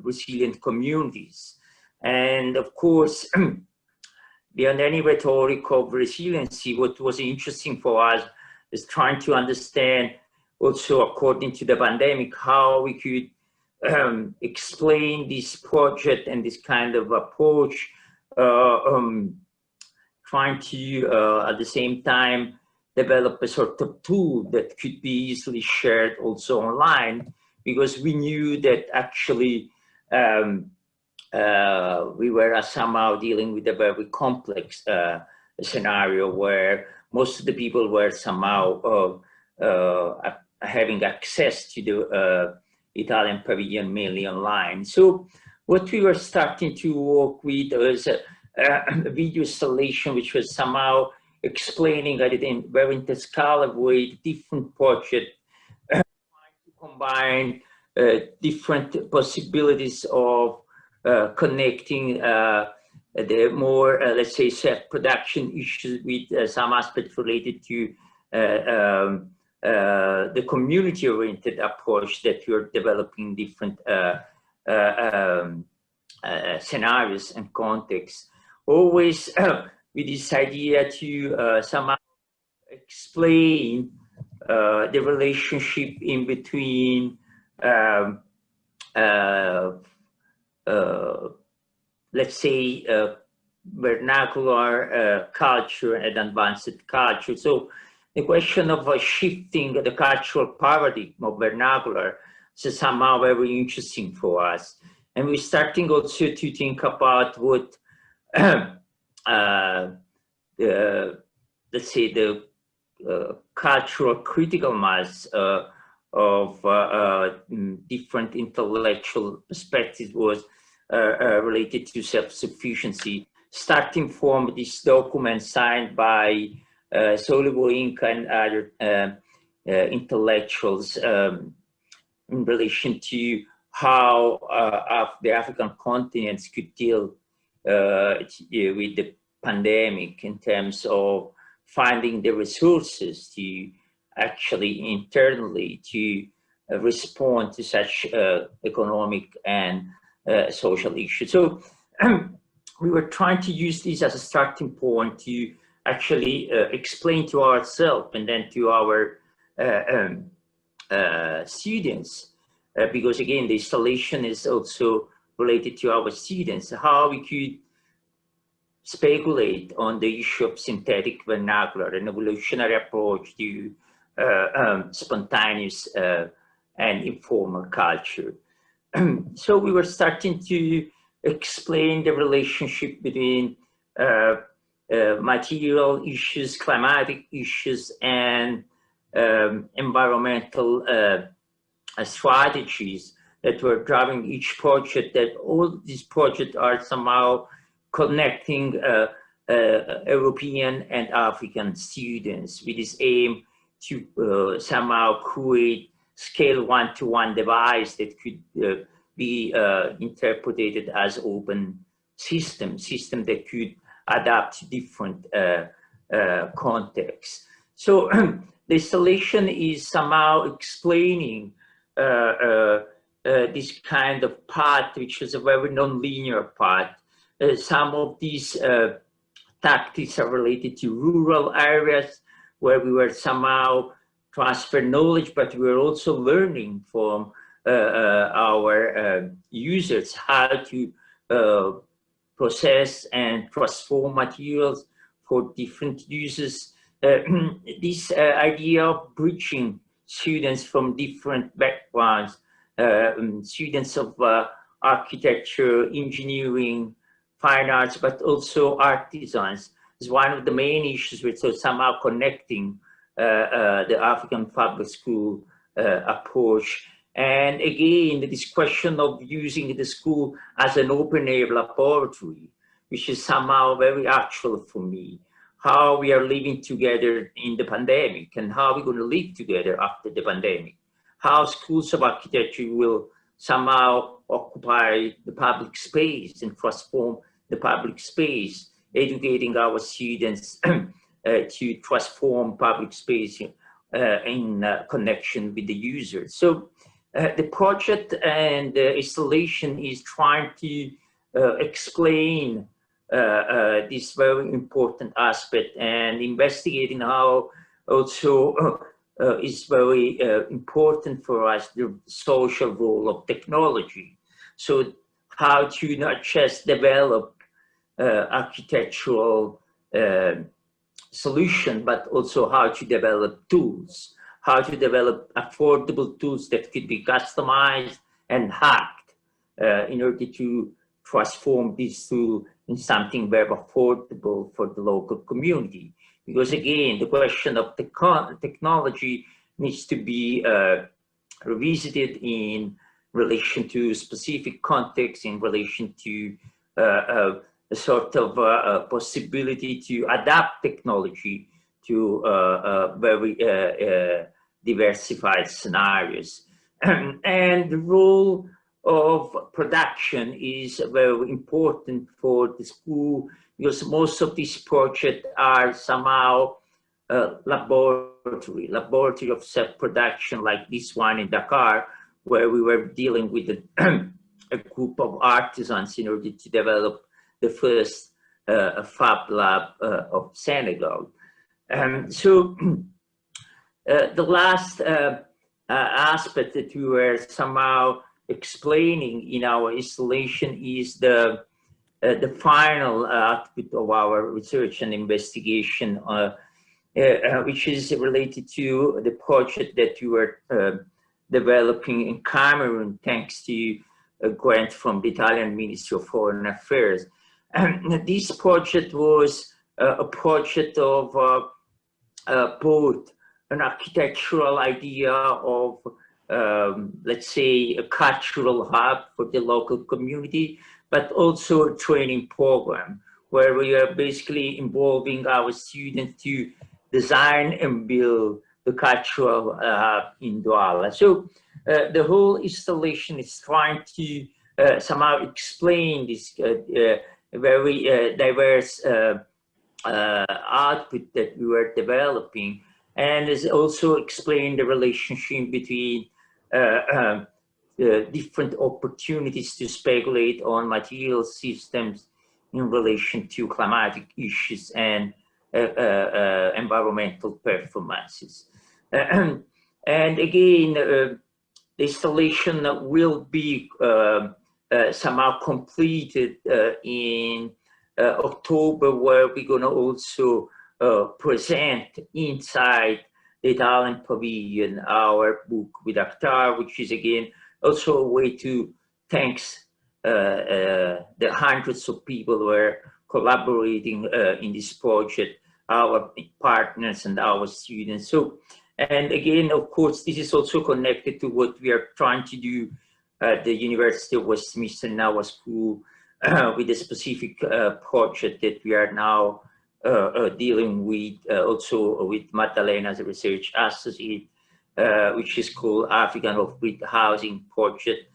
resilient communities. And of course, beyond any rhetoric of resiliency, what was interesting for us is trying to understand also, according to the pandemic, how we could explain this project and this kind of approach, trying to, at the same time, develop a sort of tool that could be easily shared also online, because we knew that actually we were somehow dealing with a very complex scenario where most of the people were somehow having access to the Italian pavilion mainly online. So what we were starting to work with was a video installation which was somehow explaining at in very interscalable way different projects, trying to combine different possibilities of connecting the more, let's say, self-production issues with some aspects related to the community-oriented approach that you're developing different scenarios and contexts. Always with this idea to somehow explain the relationship in between let's say vernacular culture and advanced culture. So the question of shifting the cultural paradigm of vernacular is somehow very interesting for us. And we're starting also to think about what, let's say, the cultural critical mass of different intellectual perspectives was related to self-sufficiency, starting from this document signed by Solivo Inca and other intellectuals in relation to how the African continents could deal with the pandemic in terms of finding the resources to actually internally to respond to such economic and social issues. So we were trying to use this as a starting point to actually explain to ourselves and then to our students, because again, the installation is also related to our students, how we could speculate on the issue of synthetic vernacular, an evolutionary approach to spontaneous and informal culture. So we were starting to explain the relationship between material issues, climatic issues, and environmental strategies that were driving each project, that all these projects are somehow connecting European and African students with this aim to somehow create scale one-to-one device that could be interpreted as open system that could adapt to different contexts. So the installation is somehow explaining this kind of path, which is a very non-linear path. Some of these tactics are related to rural areas where we were somehow transfer knowledge, but we were also learning from our users how to process and transform materials for different uses. This idea of bridging students from different backgrounds, students of architecture, engineering, fine arts, but also artisans, is one of the main issues which are somehow connecting the African public school approach And again, this question of using the school as an open air laboratory, which is somehow very actual for me. How we are living together in the pandemic and how we're going to live together after the pandemic. How schools of architecture will somehow occupy the public space and transform the public space, educating our students to transform public space in connection with the user. So the project and the installation is trying to explain this very important aspect and investigating how also is very important for us, the social role of technology. So how to not just develop architectural solution, but also how to develop tools, how to develop affordable tools that could be customized and hacked in order to transform this tool in something very affordable for the local community. Because again, the question of technology needs to be revisited in relation to specific context, in relation to a sort of possibility to adapt technology to very diversified scenarios. And the role of production is very important for the school, because most of these projects are somehow laboratory of self-production, like this one in Dakar, where we were dealing with a group of artisans in order to develop the first Fab Lab of Senegal. So the last aspect that we were somehow explaining in our installation is the final output of our research and investigation, which is related to the project that we were developing in Cameroon, thanks to a grant from the Italian Ministry of Foreign Affairs. This project was a project of both an architectural idea of let's say a cultural hub for the local community, but also a training program where we are basically involving our students to design and build the cultural hub in Douala. So the whole installation is trying to somehow explain this very diverse output that we were developing, and is also explain the relationship between different opportunities to speculate on material systems in relation to climatic issues and environmental performances. And again, the installation will be somehow completed in October, where we're going to also present inside the Italian Pavilion our book with Akhtar, which is again also a way to thanks the hundreds of people who are collaborating in this project, our partners and our students. So, and again, of course, this is also connected to what we are trying to do at the University of Westminster in our school with a specific project that we are now dealing with, also with Maddalena as a research associate, which is called African Off-Grid Housing Project.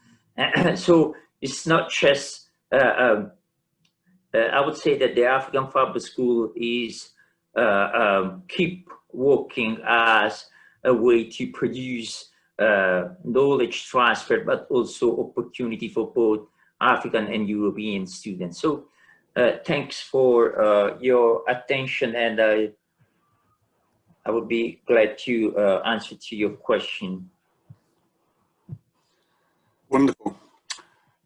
So it's not just, I would say that the African Fab School is keep working as a way to produce knowledge transfer, but also opportunity for both African and European students. So thanks for your attention, and I would be glad to answer to your question. Wonderful.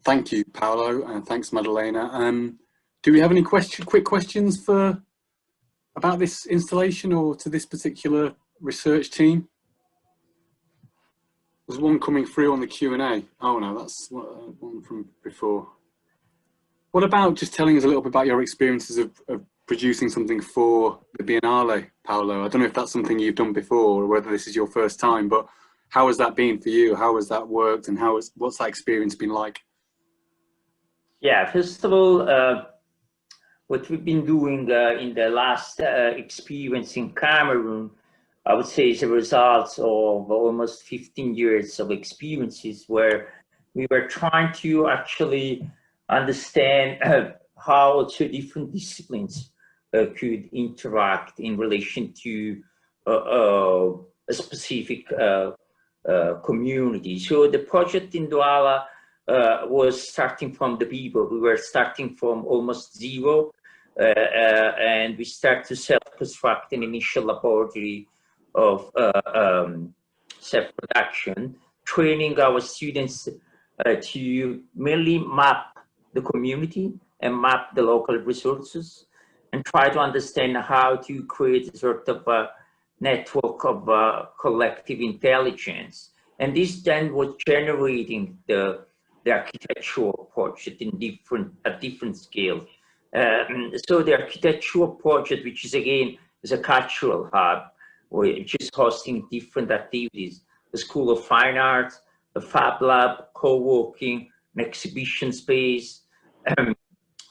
Thank you, Paolo, and thanks, Maddalena. Do we have any quick questions about this installation or to this particular research team? There's one coming through on the Q&A. Oh no, that's one from before. What about just telling us a little bit about your experiences of producing something for the Biennale, Paolo? I don't know if that's something you've done before or whether this is your first time, but how has that been for you? How has that worked, and what's that experience been like? Yeah, first of all, what we've been doing in the last experience in Cameroon, I would say, is a result of almost 15 years of experiences where we were trying to actually understand how two different disciplines could interact in relation to a specific community. So the project in Douala was starting from the people. We were starting from almost zero, and we start to self-construct an initial laboratory of self-production, training our students to mainly map the community and map the local resources, and try to understand how to create a sort of a network of collective intelligence. And this then was generating the architectural project in different scales. So the architectural project, which is again is a cultural hub, which is hosting different activities: the School of Fine Arts, a Fab Lab, co-working, an exhibition space.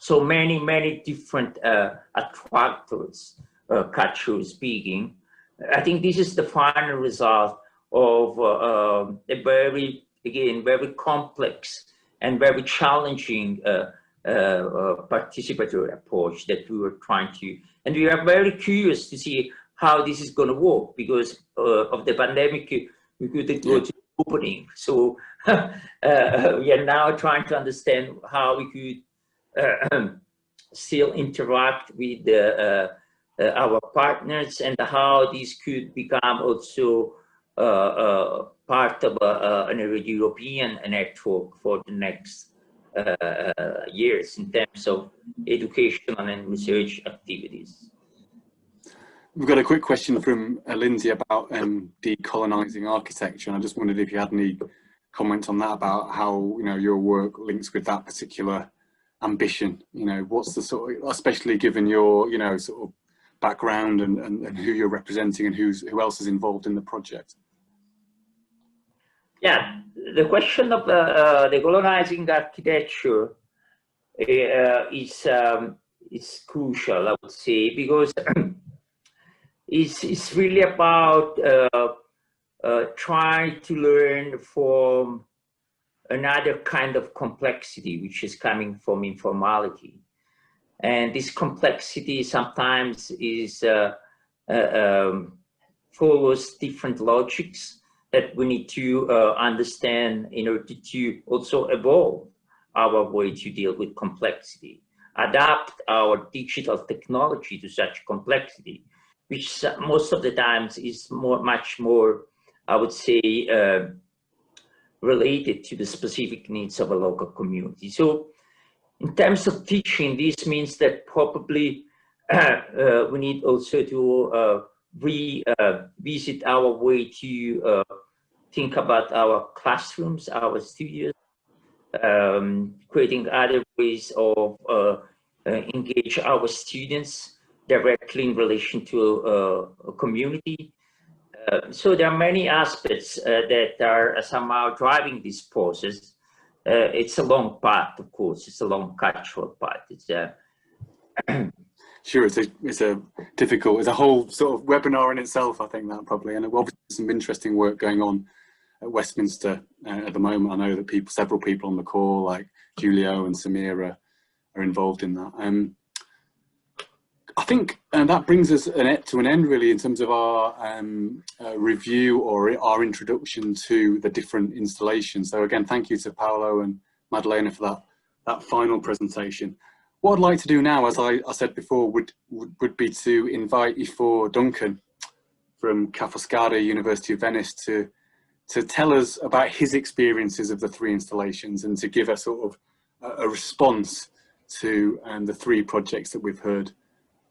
So many different attractors, culturally speaking. I think this is the final result of a very complex and very challenging participatory approach that we were trying to, and we are very curious to see how this is going to work, because of the pandemic, we couldn't go to opening. So we are now trying to understand how we could still interact with our partners, and how this could become also part of an European network for the next years in terms of educational and research activities. We've got a quick question from Lindsay about decolonizing architecture, and I just wondered if you had any comment on that, about how your work links with that particular ambition. What's the sort of, especially given your sort of background and who you're representing and who else is involved in the project? Yeah, the question of decolonizing architecture is crucial, I would say, because it's really about trying to learn from another kind of complexity, which is coming from informality. And this complexity sometimes is follows different logics that we need to understand in order to also evolve our way to deal with complexity, adapt our digital technology to such complexity, which most of the times is much more, I would say, related to the specific needs of a local community. So in terms of teaching, this means that probably we need also to revisit our way to think about our classrooms, our studios, creating other ways of engage our students directly in relation to a community. So there are many aspects that are somehow driving this process. It's a long path, of course. It's a long cultural path. It's sure, it's a difficult, it's a whole sort of webinar in itself, I think, that probably, and obviously some interesting work going on at Westminster at the moment. I know that several people on the call, like Julio and Samira, are involved in that. I think that brings us to an end, really, in terms of our review or our introduction to the different installations. So again, thank you to Paolo and Maddalena for that final presentation. What I'd like to do now, as I said before, would be to invite Ifor Duncan from Foscari, University of Venice, to tell us about his experiences of the three installations and to give a sort of a response to the three projects that we've heard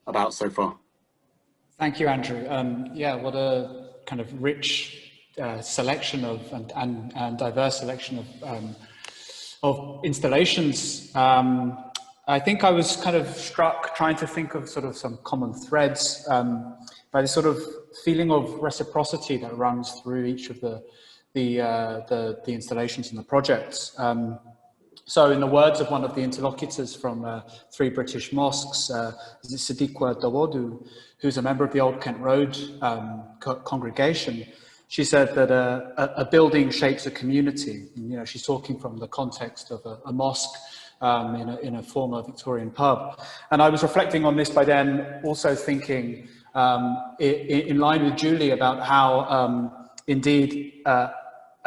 about so far. Thank you, Andrew. Yeah, what a kind of rich selection of and diverse selection of installations. I think I was kind of struck trying to think of sort of some common threads by the sort of feeling of reciprocity that runs through each of the the installations and the projects. So in the words of one of the interlocutors from 3 British mosques, Siddiqua Dawodu, who's a member of the Old Kent Road congregation, she said that a building shapes a community. And, you know, she's talking from the context of a mosque in a former Victorian pub. And I was reflecting on this by then also thinking in line with Julie about how indeed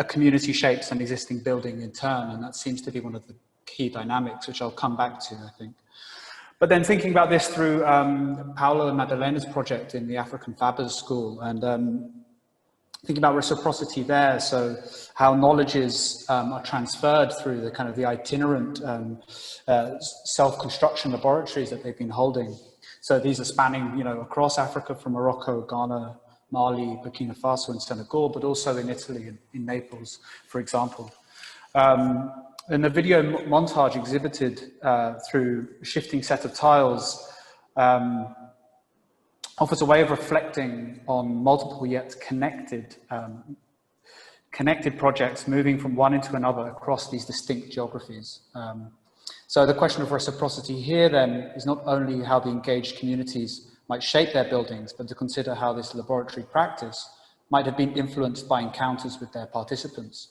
a community shapes an existing building in turn, and that seems to be one of the key dynamics, which I'll come back to, I think. But then thinking about this through Paolo and Maddalena's project in the African Fabbers School, and thinking about reciprocity there, so how knowledges are transferred through the kind of the itinerant self-construction laboratories that they've been holding. So these are spanning, you know, across Africa from Morocco, Ghana, Mali, Burkina Faso and Senegal, but also in Italy, in Naples, for example. And the video montage exhibited through a shifting set of tiles offers a way of reflecting on multiple yet connected projects moving from one into another across these distinct geographies. So the question of reciprocity here then is not only how the engaged communities might shape their buildings, but to consider how this laboratory practice might have been influenced by encounters with their participants.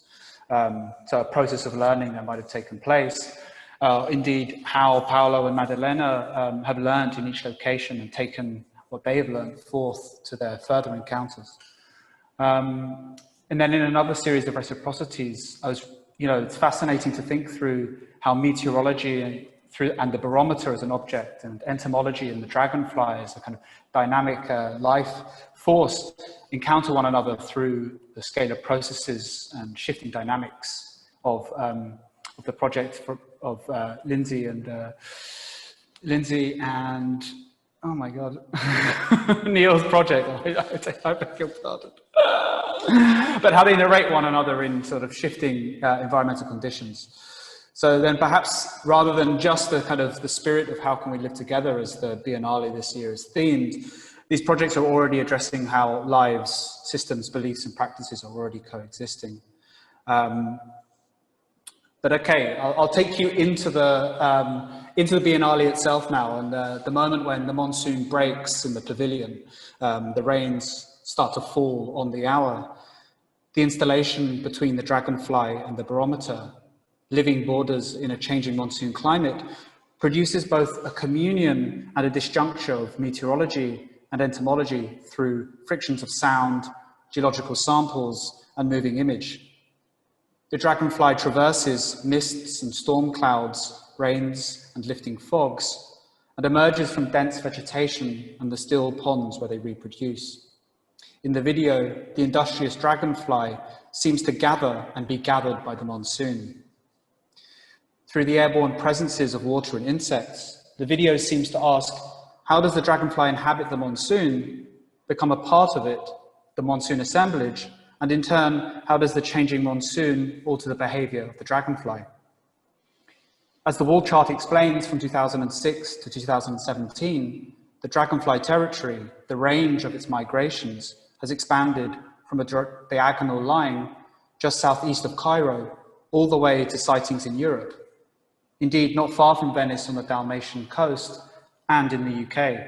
So a process of learning that might have taken place. Indeed, how Paolo and Maddalena have learned in each location and taken what they have learned forth to their further encounters. And then in another series of reciprocities, it's fascinating to think through how meteorology and the barometer as an object, and entomology and the dragonfly as a kind of dynamic life force encounter one another through the scale of processes and shifting dynamics of the project of Lindsay and oh my God, Neil's project. I beg your pardon. But how they narrate one another in sort of shifting environmental conditions. So then perhaps rather than just the kind of the spirit of how can we live together as the Biennale this year is themed, these projects are already addressing how lives, systems, beliefs and practices are already coexisting. But okay, I'll take you into the Biennale itself now, and the moment when the monsoon breaks in the pavilion, the rains start to fall on the hour. The installation between the dragonfly and the barometer, living borders in a changing monsoon climate, produces both a communion and a disjuncture of meteorology and entomology through frictions of sound, geological samples, and moving image. The dragonfly traverses mists and storm clouds, rains and lifting fogs, and emerges from dense vegetation and the still ponds where they reproduce. In the video, the industrious dragonfly seems to gather and be gathered by the monsoon. Through the airborne presences of water and insects, the video seems to ask, how does the dragonfly inhabit the monsoon, become a part of it, the monsoon assemblage, and in turn, how does the changing monsoon alter the behavior of the dragonfly? As the wall chart explains, from 2006 to 2017, the dragonfly territory, the range of its migrations, has expanded from a diagonal line just southeast of Cairo, all the way to sightings in Europe. Indeed, not far from Venice on the Dalmatian coast and in the UK.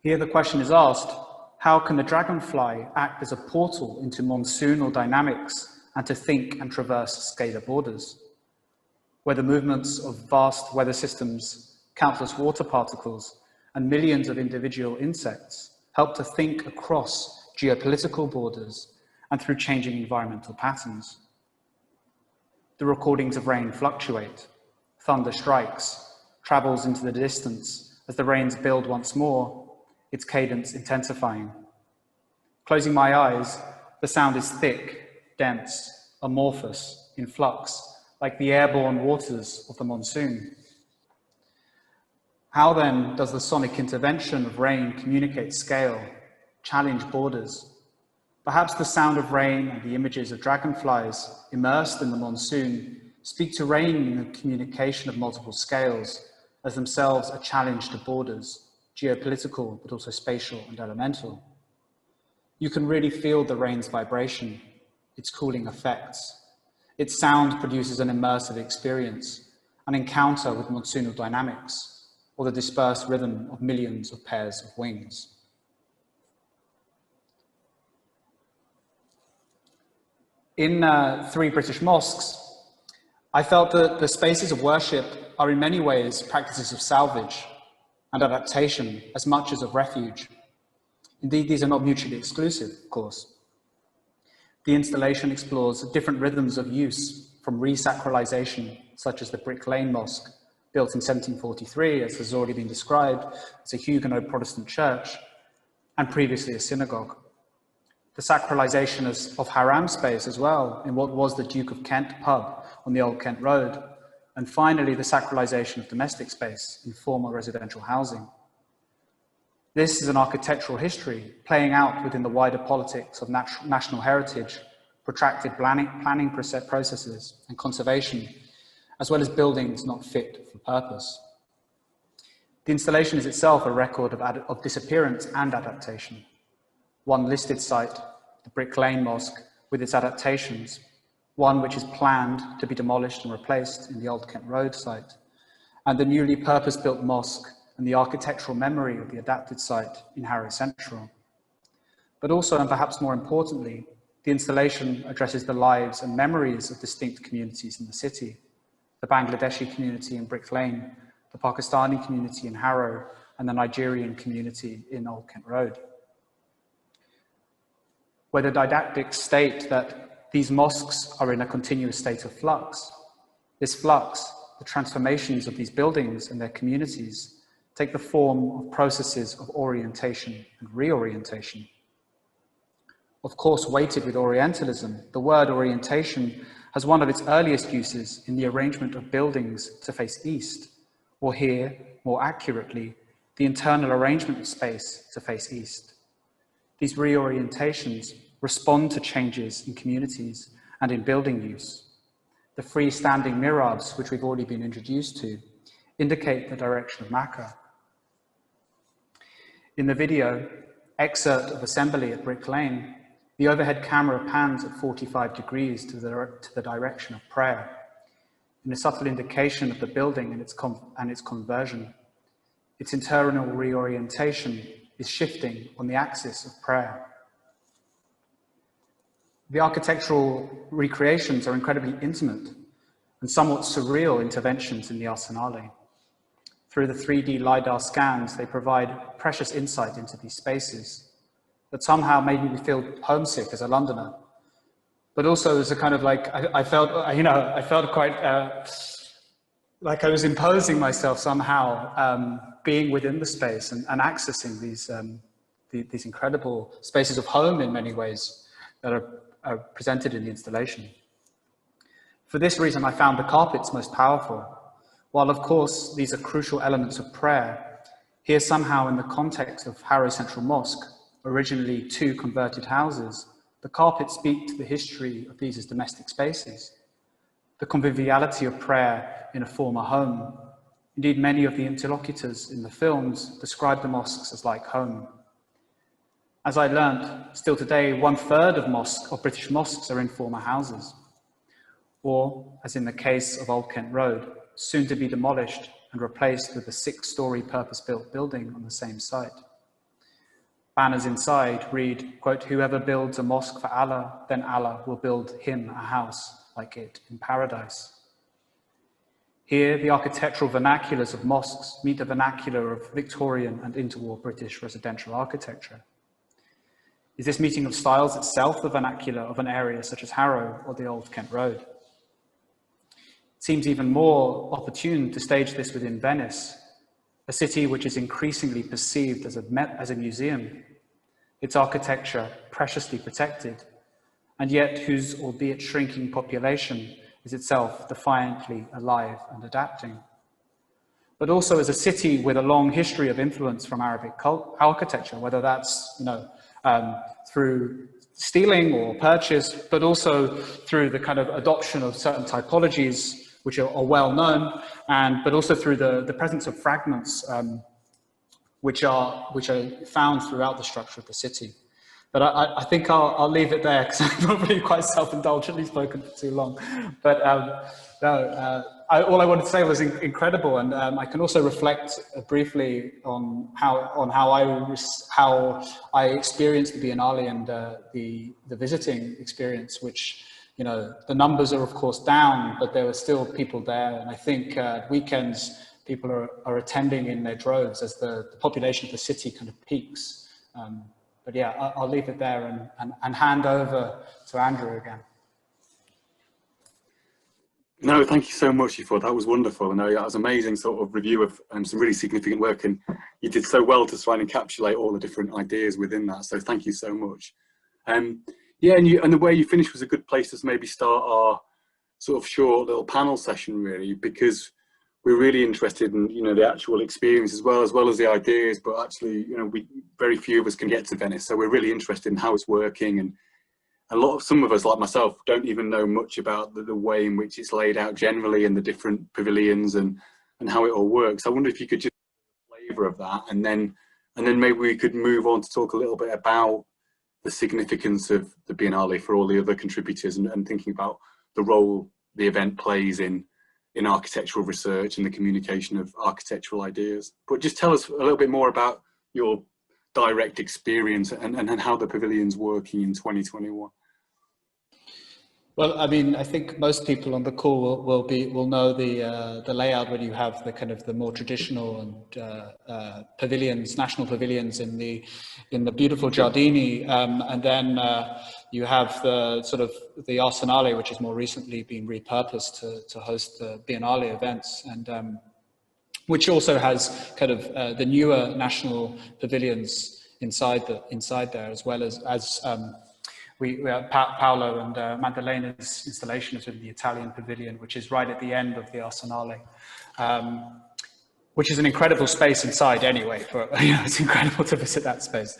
Here the question is asked, how can the dragonfly act as a portal into monsoonal dynamics and to think and traverse scalar borders, where the movements of vast weather systems, countless water particles, and millions of individual insects help to think across geopolitical borders and through changing environmental patterns. The recordings of rain fluctuate, thunder strikes, travels into the distance as the rains build once more, its cadence intensifying. Closing my eyes, the sound is thick, dense, amorphous, in flux, like the airborne waters of the monsoon. How then does the sonic intervention of rain communicate scale, challenge borders? Perhaps the sound of rain and the images of dragonflies immersed in the monsoon speak to rain in the communication of multiple scales, as themselves a challenge to borders, geopolitical, but also spatial and elemental. You can really feel the rain's vibration, its cooling effects. Its sound produces an immersive experience, an encounter with monsoonal dynamics, or the dispersed rhythm of millions of pairs of wings. In 3 British mosques, I felt that the spaces of worship are in many ways practices of salvage and adaptation as much as of refuge. Indeed, these are not mutually exclusive, of course. The installation explores different rhythms of use, from resacralization, such as the Brick Lane Mosque, built in 1743, as has already been described, as a Huguenot Protestant church, and previously a synagogue. The sacralization of haram space as well, in what was the Duke of Kent pub on the Old Kent Road, and finally the sacralization of domestic space in former residential housing. This is an architectural history playing out within the wider politics of national heritage, protracted planning processes and conservation, as well as buildings not fit for purpose. The installation is itself a record of disappearance and adaptation. One listed site, the Brick Lane Mosque, with its adaptations, one which is planned to be demolished and replaced in the Old Kent Road site, and the newly purpose-built mosque and the architectural memory of the adapted site in Harrow Central. But also, and perhaps more importantly, the installation addresses the lives and memories of distinct communities in the city, the Bangladeshi community in Brick Lane, the Pakistani community in Harrow, and the Nigerian community in Old Kent Road. Where the didactics state that these mosques are in a continuous state of flux, this flux, the transformations of these buildings and their communities, take the form of processes of orientation and reorientation. Of course, weighted with Orientalism, the word orientation has one of its earliest uses in the arrangement of buildings to face east, or here, more accurately, the internal arrangement of space to face east. These reorientations respond to changes in communities and in building use. The freestanding mihrabs, which we've already been introduced to, indicate the direction of Makkah. In the video, excerpt of assembly at Brick Lane, the overhead camera pans at 45 degrees to the direction of prayer, in a subtle indication of the building and its conversion. Its internal reorientation is shifting on the axis of prayer. The architectural recreations are incredibly intimate and somewhat surreal interventions in the Arsenale. Through the 3D LiDAR scans, they provide precious insight into these spaces that somehow made me feel homesick as a Londoner, but also as a kind of like, I felt quite like I was imposing myself somehow, being within the space and accessing these incredible spaces of home in many ways that are presented in the installation. For this reason, I found the carpets most powerful. While of course these are crucial elements of prayer, here somehow in the context of Harrow Central Mosque, originally 2 converted houses, the carpets speak to the history of these as domestic spaces, the conviviality of prayer in a former home. Indeed, many of the interlocutors in the films describe the mosques as like home. As I learned, still today, 1/3 of British mosques are in former houses, or, as in the case of Old Kent Road, soon to be demolished and replaced with a 6-story purpose-built building on the same site. Banners inside read, quote, "Whoever builds a mosque for Allah, then Allah will build him a house like it in paradise." Here, the architectural vernaculars of mosques meet the vernacular of Victorian and interwar British residential architecture. Is this meeting of styles itself the vernacular of an area such as Harrow or the Old Kent Road? It seems even more opportune to stage this within Venice, a city which is increasingly perceived as a museum, its architecture preciously protected, and yet whose, albeit shrinking population, is itself defiantly alive and adapting. But also as a city with a long history of influence from Arabic architecture, whether that's through stealing or purchase, but also through the kind of adoption of certain typologies which are well known, but also through the presence of fragments which are found throughout the structure of the city. but I think I'll leave it there because I've probably quite self-indulgently spoken for too long. But all I wanted to say was incredible, and I can also reflect briefly on how I experienced the Biennale and the visiting experience, which, you know, the numbers are of course down, but there were still people there, and I think weekends people are attending in their droves as the population of the city kind of peaks. But yeah, I'll leave it there and hand over to Andrew again. No, thank you so much, Ifor. That was wonderful. No, that was an amazing sort of review of some really significant work, and you did so well to try and encapsulate all the different ideas within that. So thank you so much. Yeah, and the way you finished was a good place to maybe start our sort of short little panel session, really, because we're really interested in, you know, the actual experience as well as the ideas. But actually, you know, very few of us can get to Venice, so we're really interested in how it's working, and some of us, like myself, don't even know much about the way in which it's laid out generally, and the different pavilions and how it all works. I wonder if you could just give a flavour of that, and then maybe we could move on to talk a little bit about the significance of the Biennale for all the other contributors, and thinking about the role the event plays in architectural research and the communication of architectural ideas. But just tell us a little bit more about your direct experience and how the pavilion's working in 2021. Well, I mean, I think most people on the call will know the layout, when you have the kind of the more traditional and pavilions, national pavilions in the beautiful Giardini, and then you have the sort of the Arsenale, which has more recently been repurposed to host the Biennale events, and which also has kind of the newer national pavilions inside there, as well as we have Paolo and Maddalena's installation is in the Italian pavilion, which is right at the end of the Arsenale, which is an incredible space inside anyway. It's incredible to visit that space.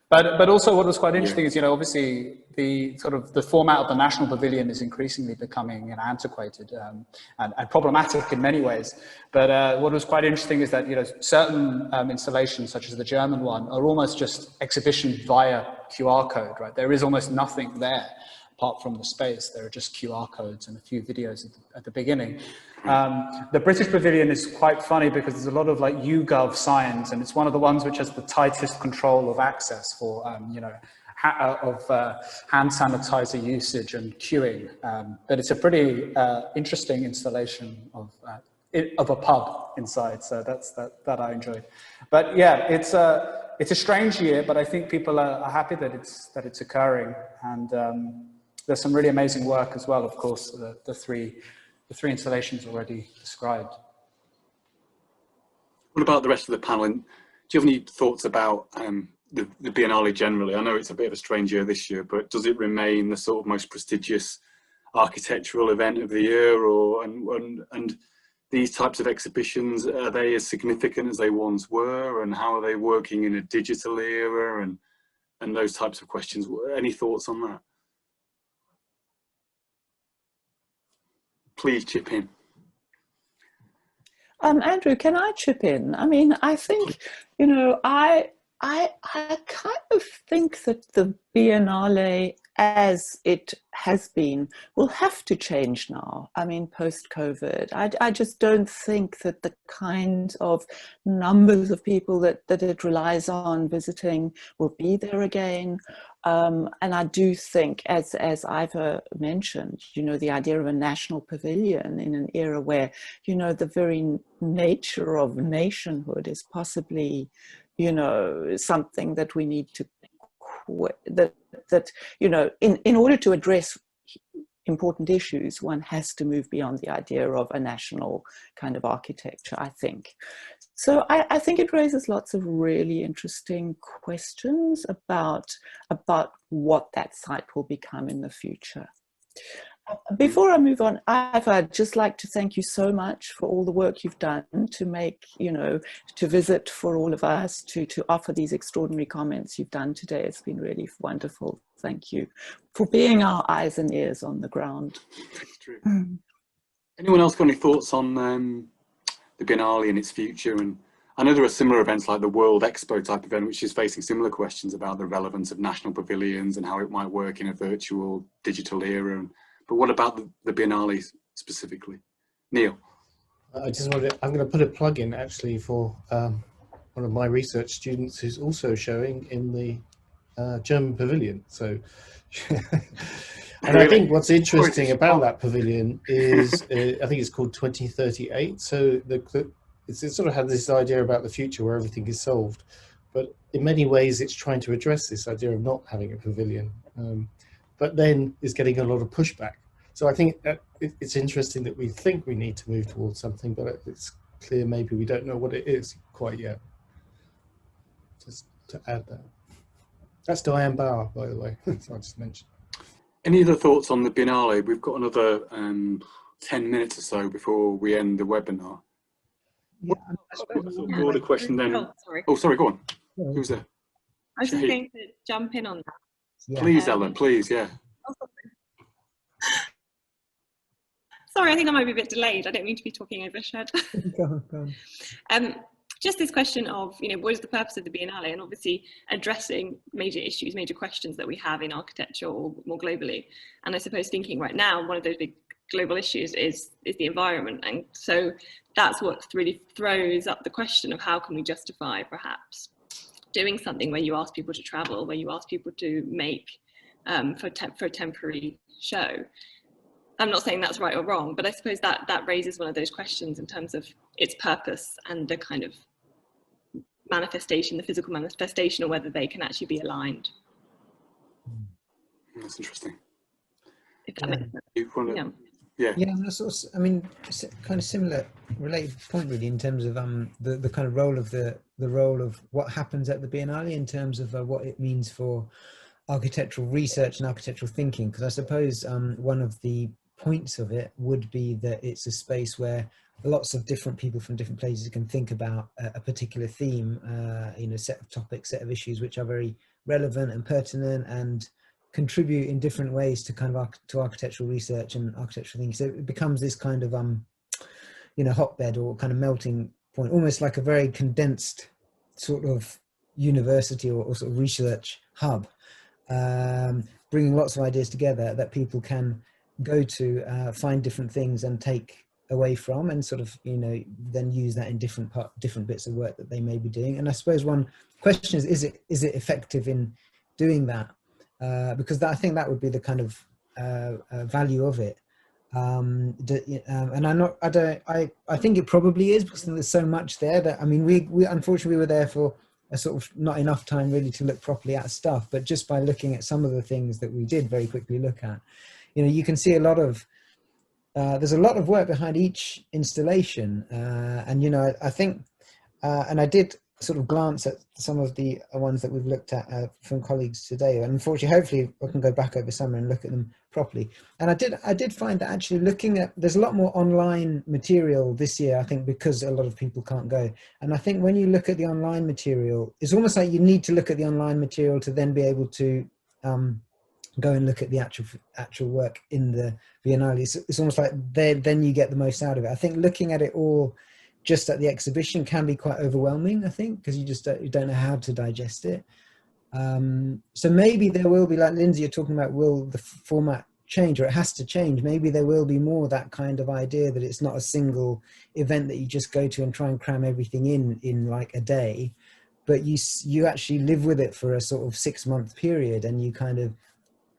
But also what was quite interesting is, you know, obviously the sort of the format of the National Pavilion is increasingly becoming, you know, antiquated and problematic in many ways. But what was quite interesting is that, you know, certain installations, such as the German one, are almost just exhibition via QR code, right? There is almost nothing there apart from the space. There are just QR codes and a few videos at the beginning. The British Pavilion is quite funny because there's a lot of like YouGov signs, and it's one of the ones which has the tightest control of access for, you know, hand sanitizer usage and queuing. But it's a pretty interesting installation of a pub inside, so that I enjoyed. But yeah, it's a strange year, but I think people are happy that it's occurring, and there's some really amazing work as well. Of course, the three installations already described. What about the rest of the panel? And do you have any thoughts about the Biennale generally? I know it's a bit of a strange year this year, but does it remain the sort of most prestigious architectural event of the year, or and these types of exhibitions, are they as significant as they once were, and how are they working in a digital era, and those types of questions? Any thoughts on that? Please chip in. Andrew, can I chip in? I mean, I think, you know, I kind of think that the Biennale, as it has been, will have to change now. I mean, post-COVID, I just don't think that the kind of numbers of people that it relies on visiting will be there again. And I do think, as Ifor mentioned, you know, the idea of a national pavilion in an era where, you know, the very nature of nationhood is possibly, you know, something that we need to, that you know, in order to address important issues, one has to move beyond the idea of a national kind of architecture, I think. So I think it raises lots of really interesting questions about what that site will become in the future. Before I move on, I'd just like to thank you so much for all the work you've done to make, you know, to visit for all of us, to offer these extraordinary comments you've done today. It's been really wonderful. Thank you for being our eyes and ears on the ground. That's true. Anyone else got any thoughts on the Biennale and its future? And I know there are similar events like the World Expo type event, which is facing similar questions about the relevance of national pavilions and how it might work in a virtual digital era. But what about the Biennale specifically? Neil? I just wanted I'm going to put a plug in actually for one of my research students who's also showing in the German pavilion. So, and I think what's interesting about that pavilion is I think it's called 2038. So it sort of has this idea about the future where everything is solved, but in many ways it's trying to address this idea of not having a pavilion, but then is getting a lot of pushback. So I think that it's interesting that we think we need to move towards something, but it's clear maybe we don't know what it is quite yet. Just to add that. That's Diane Bauer, by the way, so I just mentioned. Any other thoughts on the Biennale? We've got another 10 minutes or so before we end the webinar. Yeah, broader question then. Oh, sorry, go on. Who's there? I was just going to jump in on that. Yeah. Please, Ellen, please, yeah. Oh, sorry, I think I might be a bit delayed. I don't mean to be talking over Shed. Go on. Just this question of, what is the purpose of the Biennale, and obviously addressing major issues, major questions that we have in architecture or more globally. And I suppose thinking right now, one of those big global issues is the environment. And so that's what really throws up the question of how can we justify perhaps doing something where you ask people to travel, where you ask people to make for a temporary show. I'm not saying that's right or wrong, but I suppose that raises one of those questions in terms of its purpose and the kind of manifestation, the physical manifestation, or whether they can actually be aligned. That's interesting. If that makes sense. Yeah, that's also, I mean, it's a kind of similar, related point really in terms of the kind of role of the role of what happens at the Biennale in terms of what it means for architectural research and architectural thinking. Because I suppose one of the points of it would be that it's a space where lots of different people from different places can think about a particular theme, set of topics, set of issues which are very relevant and pertinent and contribute in different ways to kind of to architectural research and architectural thinking. So it becomes this kind of hotbed or kind of melting point, almost like a very condensed sort of university or sort of research hub, bringing lots of ideas together that people can go to, find different things and take away from, and sort of then use that in different bits of work that they may be doing. And I suppose one question is it effective in doing that? Because I think that would be the kind of value of it. And I think it probably is, because there's so much there that, I mean, we unfortunately were there for a sort of not enough time really to look properly at stuff, but just by looking at some of the things that we did very quickly look at, you can see a lot of, there's a lot of work behind each installation. And, I think, and I did sort of glance at some of the ones that we've looked at from colleagues today, and unfortunately, hopefully I can go back over summer and look at them properly. And I did find that actually looking at, there's a lot more online material this year, I think, because a lot of people can't go. And I think when you look at the online material, it's almost like you need to look at the online material to then be able to go and look at the actual work in the Biennale. It's almost like then you get the most out of it. I think looking at it all just at the exhibition can be quite overwhelming, I think, because you don't know how to digest it. So maybe there will be, like Lindsay, you're talking about, will the format change, or it has to change? Maybe there will be more that kind of idea that it's not a single event that you just go to and try and cram everything in like a day, but you actually live with it for a sort of 6-month period, and you kind of,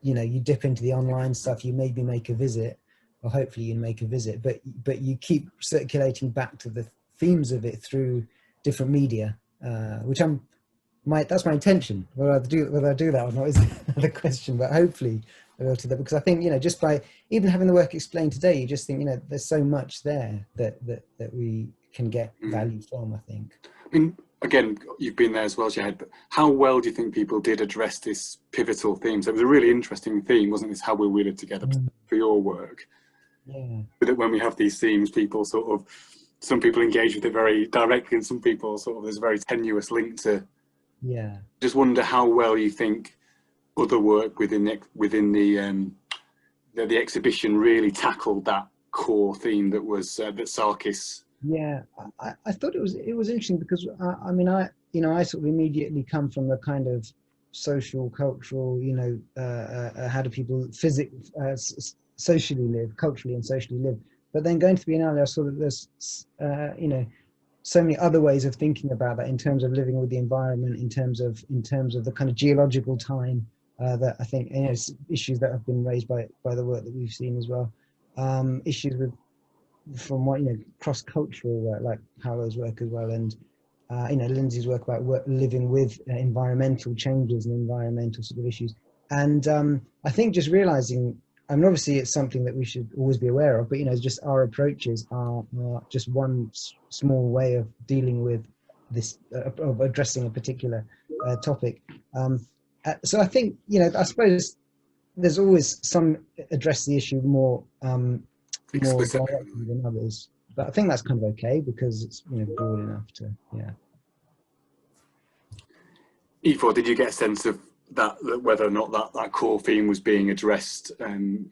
you dip into the online stuff, you maybe make a visit, or hopefully you make a visit, but you keep circulating back to the themes of it through different media, which that's my intention. Whether I do that or not is the question, but hopefully I'll be able to do that, because I think, just by even having the work explained today, you just think, there's so much there that we can get value from, I think. I mean, again, you've been there as well, Shahid, but how well do you think people did address this pivotal theme? So it was a really interesting theme, wasn't it? How we weave it together for your work. Yeah. But when we have these themes, people some people engage with it very directly, and some people there's a very tenuous link to. Yeah. Just wonder how well you think other work within the exhibition really tackled that core theme that was that Sarkis Yeah, I thought it was interesting because I mean I sort of immediately come from the kind of social, cultural, how do people socially live, culturally and socially live. But then going to the Biennale, I saw that there's so many other ways of thinking about that in terms of living with the environment, in terms of the kind of geological time that I think issues that have been raised by the work that we've seen as well, issues with from what cross-cultural work like Paolo's work as well, and Lindsay's work about living with environmental changes and environmental sort of issues. And I think just realizing, I mean, obviously it's something that we should always be aware of, but just our approaches are just one small way of dealing with this, of addressing a particular topic. So I think I suppose there's always some address the issue more directly than others, but I think that's kind of okay because it's broad enough to Ifor, did you get a sense of that whether or not that core theme was being addressed in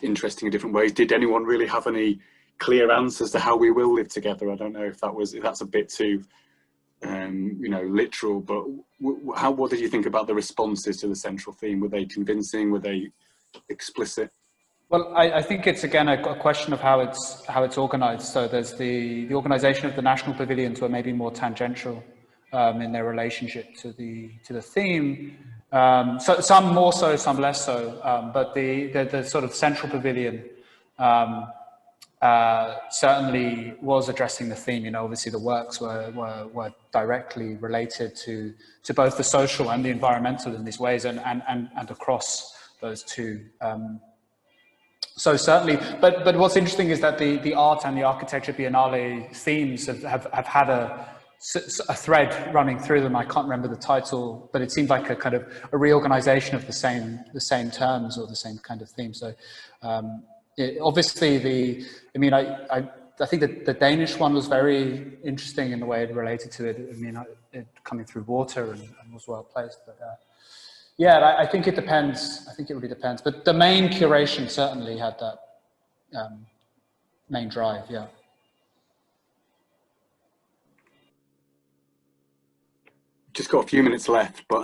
interesting and different ways? Did anyone really have any clear answers to how we will live together? I don't know if that's a bit too literal, but what did you think about the responses to the central theme? Were they convincing? Were they explicit? Well, I think it's again a question of how it's organized. So there's the organization of the national pavilions were maybe more tangential in their relationship to the theme. So some more so, some less so. But the sort of central pavilion certainly was addressing the theme. Obviously the works were directly related to both the social and the environmental in these ways, and across those two. So certainly, but what's interesting is that the art and the architecture biennale themes have had a thread running through them. I can't remember the title, but it seemed like a kind of a reorganization of the same terms or the same kind of theme. So obviously I think that the Danish one was very interesting in the way it related to it. I mean, it coming through water and was well placed, but. Yeah, I think it depends. I think it really depends. But the main curation certainly had that main drive, yeah. Just got a few minutes left, but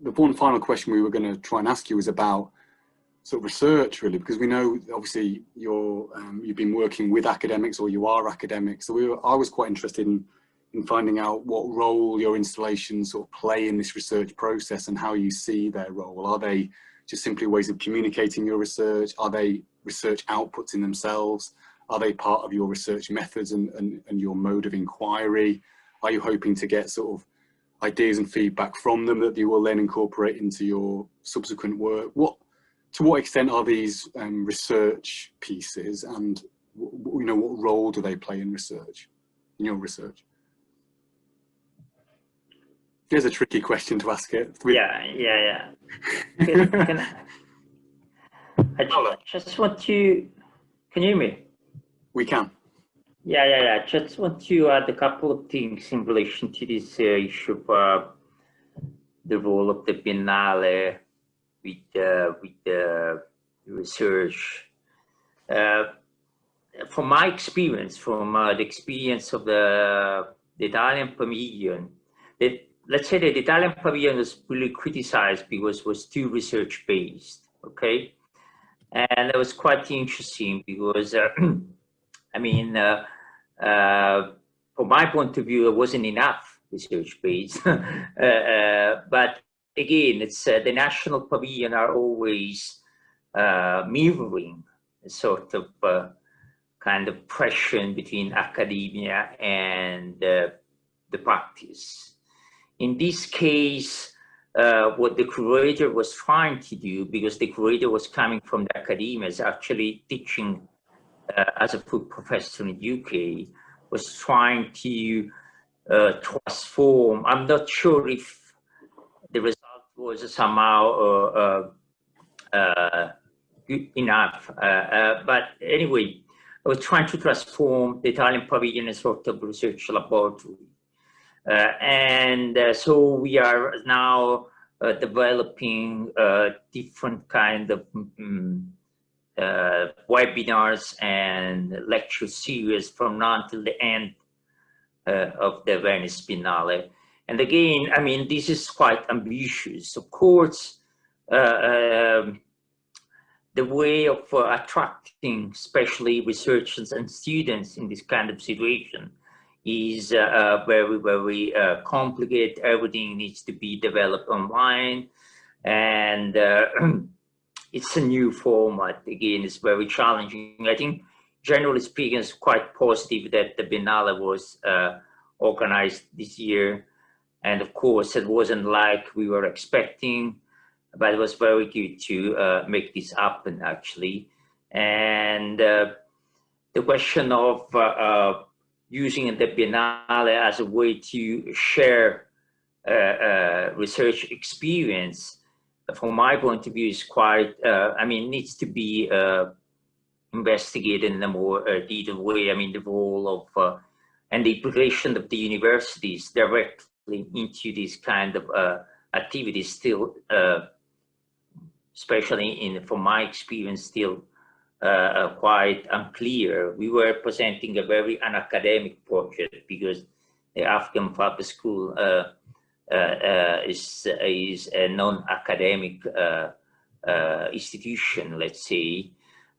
the one final question we were going to try and ask you was about sort of research, really, because we know obviously you've been working with academics, or you are academics. So I was quite interested in finding out what role your installations sort of play in this research process and how you see their role. Are they just simply ways of communicating your research? Are they research outputs in themselves? Are they part of your research methods and your mode of inquiry? Are you hoping to get sort of ideas and feedback from them that you will then incorporate into your subsequent work? To what extent are these research pieces, and what role do they play in your research? Here's a tricky question to ask it. Yeah. I just want to. Can you hear me? We can. Yeah. Just want to add a couple of things in relation to this issue of the role of the Biennale with the research. From my experience, from the experience of the Italian Pavilion, let's say that the Italian Pavilion was really criticized because it was too research-based, okay? And that was quite interesting because, I mean, from my point of view, it wasn't enough research-based. But again, it's the National Pavilion are always mirroring a sort of kind of pressure between academia and the practice. In this case, what the curator was trying to do, because the curator was coming from the academia, is actually teaching as a full professor in the UK, was trying to transform. I'm not sure if the result was somehow good enough, but anyway, I was trying to transform the Italian Pavilion as a sort of research laboratory. So we are now developing different kind of webinars and lecture series from now until the end of the Venice Biennale. And again, I mean, this is quite ambitious. Of course, the way of attracting, especially researchers and students in this kind of situation, is very, very complicated. Everything needs to be developed online, and it's a new format. Again, it's very challenging. I think, generally speaking, it's quite positive that the Biennale was organized this year. And of course, it wasn't like we were expecting, but it was very good to make this happen, actually. And the question of using the Biennale as a way to share research experience, from my point of view, is quite, I mean, needs to be investigated in a more detailed way. I mean, the role of and the implication of the universities directly into this kind of activities still, especially from my experience, still quite unclear. We were presenting a very unacademic project because the African Public School is a non-academic institution, let's say,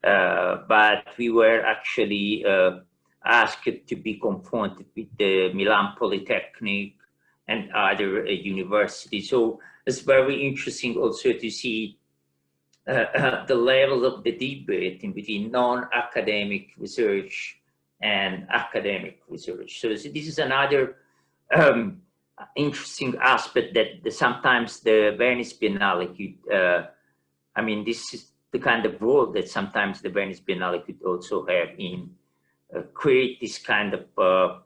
but we were actually asked to be confronted with the Milan Polytechnic and other universities. So it's very interesting also to see the level of the debate in between non-academic research and academic research. So this is another interesting aspect that sometimes the Venice Biennale could, I mean, this is the kind of role that sometimes the Venice Biennale could also have in create this kind of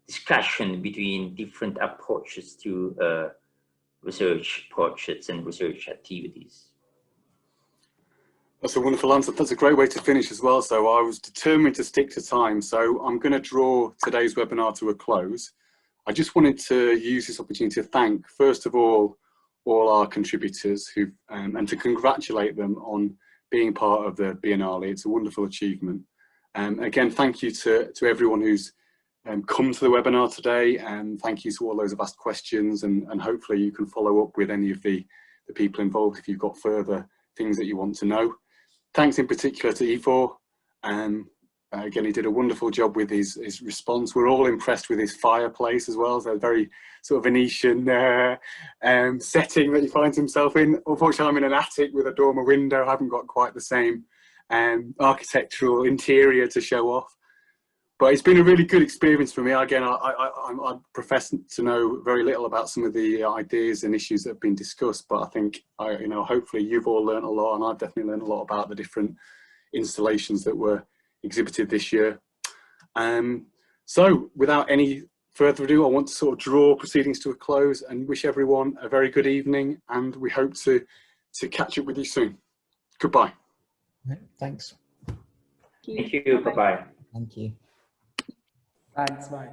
discussion between different approaches to research projects and research activities. That's a wonderful answer. That's a great way to finish as well. So I was determined to stick to time. So I'm going to draw today's webinar to a close. I just wanted to use this opportunity to thank, first of all our contributors who, and to congratulate them on being part of the Biennale. It's a wonderful achievement. Again, thank you to everyone who's come to the webinar today, and thank you to all those who've asked questions, and hopefully you can follow up with any of the people involved if you've got further things that you want to know. Thanks in particular to Ifor. Again, he did a wonderful job with his response. We're all impressed with his fireplace as well. So a very sort of Venetian setting that he finds himself in. Unfortunately, I'm in an attic with a dormer window. I haven't got quite the same architectural interior to show off. But it's been a really good experience for me. Again, I profess to know very little about some of the ideas and issues that have been discussed, but I think, you know, hopefully you've all learned a lot, and I've definitely learned a lot about the different installations that were exhibited this year. So without any further ado, I want to sort of draw proceedings to a close and wish everyone a very good evening, and we hope to catch up with you soon. Goodbye. Thanks. Thank you. Bye-bye. Thank you. Thanks, bye.